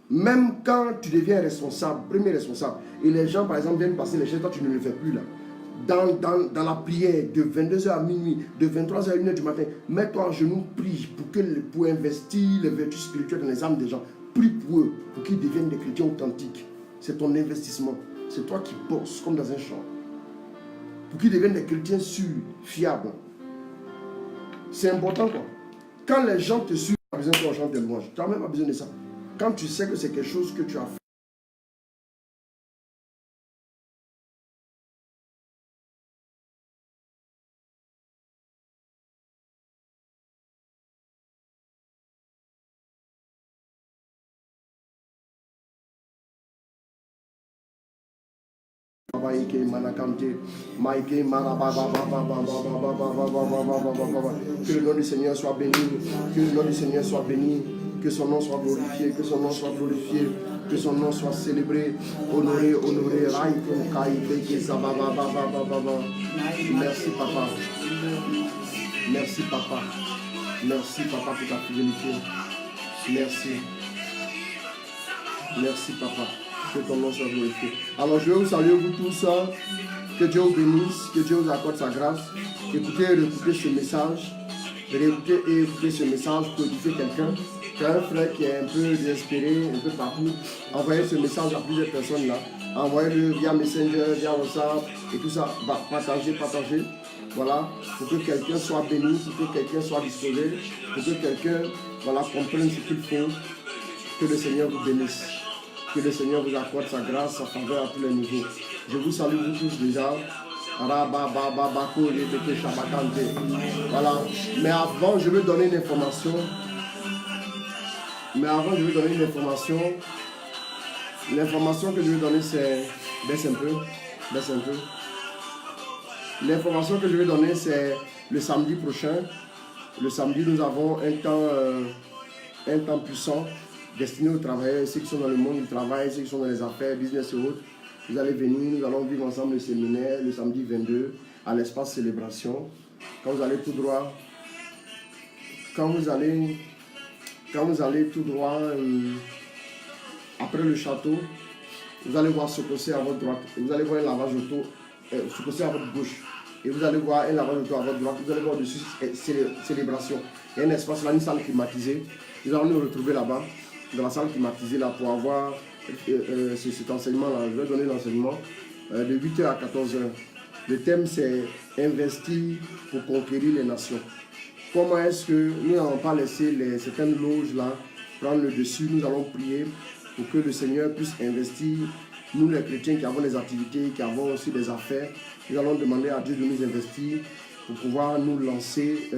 Même quand tu deviens responsable, premier responsable, et les gens, par exemple, viennent passer les choses, toi, tu ne le fais plus là. Dans la prière, de 22h à minuit, de 23h à 1h du matin, mets-toi en genoux, prie pour investir les vertus spirituelles dans les âmes des gens. Prie pour eux, pour qu'ils deviennent des chrétiens authentiques. C'est ton investissement. C'est toi qui bosses comme dans un champ. Pour qu'ils deviennent des chrétiens sûrs, fiables. C'est important quoi. Quand les gens te suivent, tu n'as pas besoin qu'on chante des louanges. Tu n'as même pas besoin de ça. Quand tu sais que c'est quelque chose que tu as fait. Que le nom du Seigneur soit béni, que le nom du Seigneur soit béni, que son nom soit glorifié, que son nom soit glorifié, que son nom soit célébré, honoré, honoré. Merci papa, merci papa, merci papa pour ta fidélité, merci, merci papa. Que ton nom soit glorifié. Alors je vais vous saluer vous tous. Que Dieu vous bénisse, que Dieu vous accorde sa grâce. Écoutez et réécoutez ce message. Réécoutez et écoutez ce message pour édifier quelqu'un. Un frère qui est un peu désespéré, un peu partout. Envoyez ce message à plusieurs personnes là. Envoyez-le via Messenger, via WhatsApp et tout ça. Partagez. Voilà. Pour que quelqu'un soit béni, pour que quelqu'un soit disposé, pour que quelqu'un comprenne ce qu'il faut. Que le Seigneur vous bénisse. Que le Seigneur vous accorde sa grâce, sa faveur à tous les niveaux. Je vous salue vous tous déjà. Voilà. Mais avant, je veux donner une information. L'information que je veux donner, c'est... Baisse un peu. L'information que je veux donner, c'est le samedi prochain. Le samedi, nous avons un temps puissant. Destiné aux travailleurs, ceux qui sont dans le monde du travail, ceux qui sont dans les affaires, business et autres. Vous allez venir, nous allons vivre ensemble le séminaire le samedi 22 à l'espace célébration. Quand vous allez tout droit, après le château, vous allez voir Sokosé à votre droite. Et vous allez voir un lavage auto, Sokosé à votre gauche. Et vous allez voir un lavage auto à votre droite. Vous allez voir dessus célébration. Il y a un espace là, une salle climatisée. Nous allons nous retrouver là-bas, dans la salle climatisée là, pour avoir cet enseignement-là. Je vais donner l'enseignement de 8h à 14h. Le thème, c'est investir pour conquérir les nations. Comment est-ce que nous n'allons pas laisser certaines loges-là prendre le dessus? Nous allons prier pour que le Seigneur puisse investir. Nous, les chrétiens qui avons des activités, qui avons aussi des affaires, nous allons demander à Dieu de nous investir pour pouvoir nous lancer,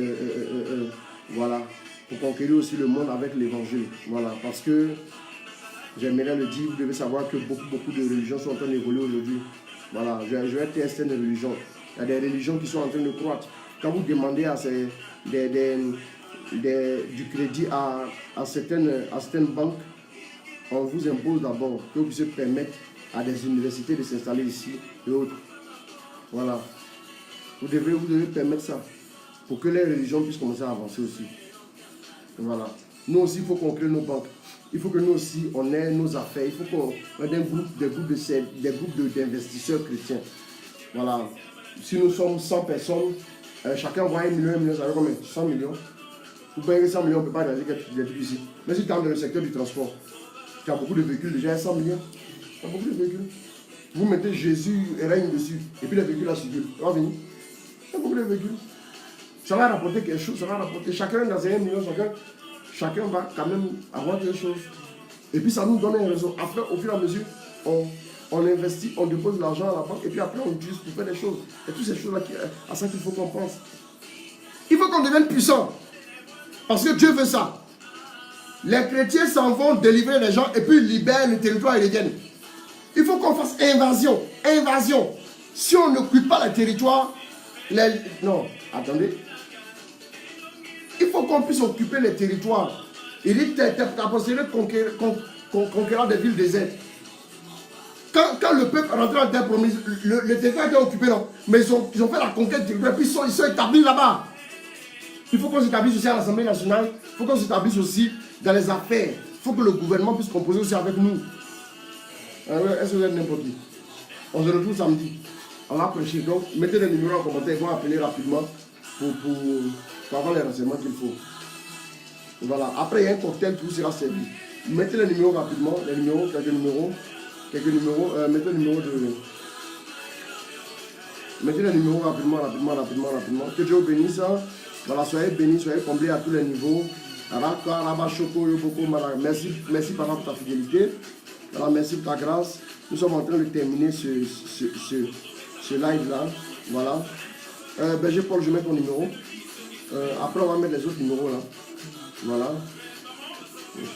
voilà, pour conquérir aussi le monde avec l'évangile. Voilà, parce que j'aimerais le dire, vous devez savoir que beaucoup de religions sont en train d'évoluer aujourd'hui. Voilà, je vais tester une religion. Il y a des religions qui sont en train de croître. Quand vous demandez du crédit à certaines banques, on vous impose d'abord que vous puissiez permettre à des universités de s'installer ici et autres. Voilà. Vous devez permettre ça pour que les religions puissent commencer à avancer aussi. Voilà. Nous aussi, il faut qu'on crée nos banques. Il faut que nous aussi, on ait nos affaires. Il faut qu'on ait des groupes d'investisseurs chrétiens. Voilà. Si nous sommes 100 personnes, chacun voit 1 million, ça veut combien? 100 millions. Vous payez 100 millions, on ne peut pas réaliser des trucs ici. Mais si tu es dans le secteur du transport, tu as beaucoup de véhicules, déjà 100 millions. Tu as beaucoup de véhicules. Vous mettez Jésus et règne dessus, et puis les véhicules là circulent. Ça va venir. Il y a beaucoup de véhicules. Ça va rapporter quelque chose, ça va rapporter. Chacun dans ces 1 million, chacun va quand même avoir quelque chose. Et puis ça nous donne un réseau. Après, au fur et à mesure, on investit, on dépose l'argent à la banque, et puis après on utilise pour faire des choses. Et toutes ces choses-là, à ça qu'il faut qu'on pense. Il faut qu'on devienne puissant. Parce que Dieu veut ça. Les chrétiens s'en vont délivrer les gens et puis ils libèrent le territoire et reviennent. Il faut qu'on fasse invasion. Invasion. Si on n'occupe pas le territoire, non, attendez. Il faut qu'on puisse occuper les territoires. Il dit, t'es conquérant des villes désertes. quand le peuple rentrait en terre promise, le territoire était occupé, non. Mais ils ont fait la conquête du territoire, puis ils sont établis là-bas. Il faut qu'on s'établisse aussi à l'Assemblée nationale, il faut qu'on s'établisse aussi dans les affaires. Il faut que le gouvernement puisse composer aussi avec nous. Est-ce que vous êtes n'importe qui? On se retrouve samedi. On va prêcher. Donc, mettez les numéros en commentaire, ils vont appeler rapidement pour avoir les renseignements qu'il faut. Voilà. Après, il y a un cocktail qui vous sera servi. Mettez les numéros rapidement, quelques numéros. Mettez les numéros mettez les numéros rapidement. Que Dieu vous bénisse. Voilà, soyez bénis, soyez comblés à tous les niveaux. Merci Papa pour ta fidélité. Voilà, merci pour ta grâce. Nous sommes en train de terminer ce live là. Voilà. Berger Paul, je mets ton numéro. Après, on va mettre les autres numéros là. Voilà.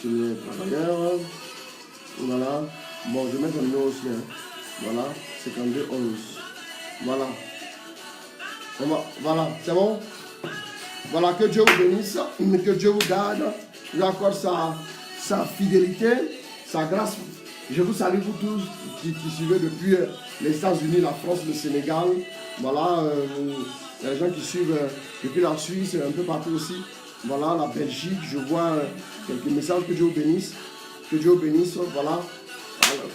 Je mets travailleur. Voilà. Bon, je mets ton numéro aussi. Hein. Voilà. 52 11. Voilà. Voilà, c'est bon? Voilà, que Dieu vous bénisse, que Dieu vous garde, vous accorde sa fidélité, sa grâce. Je vous salue vous tous qui suivez depuis les États-Unis, la France, le Sénégal. Voilà, il y a des gens qui suivent depuis la Suisse, un peu partout aussi. Voilà, la Belgique, je vois quelques messages. Que Dieu vous bénisse. Que Dieu vous bénisse. Voilà.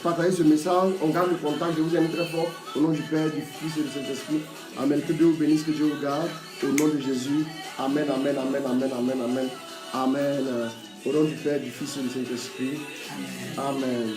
Partagez ce message, on garde le contact, je vous aime très fort. Au nom du Père, du Fils et du Saint-Esprit. Amen. Que Dieu vous bénisse, que Dieu vous garde. Au nom de Jésus. Amen, amen, amen, amen, amen, amen. Amen. Au nom du Père, du Fils et du Saint-Esprit. Amen.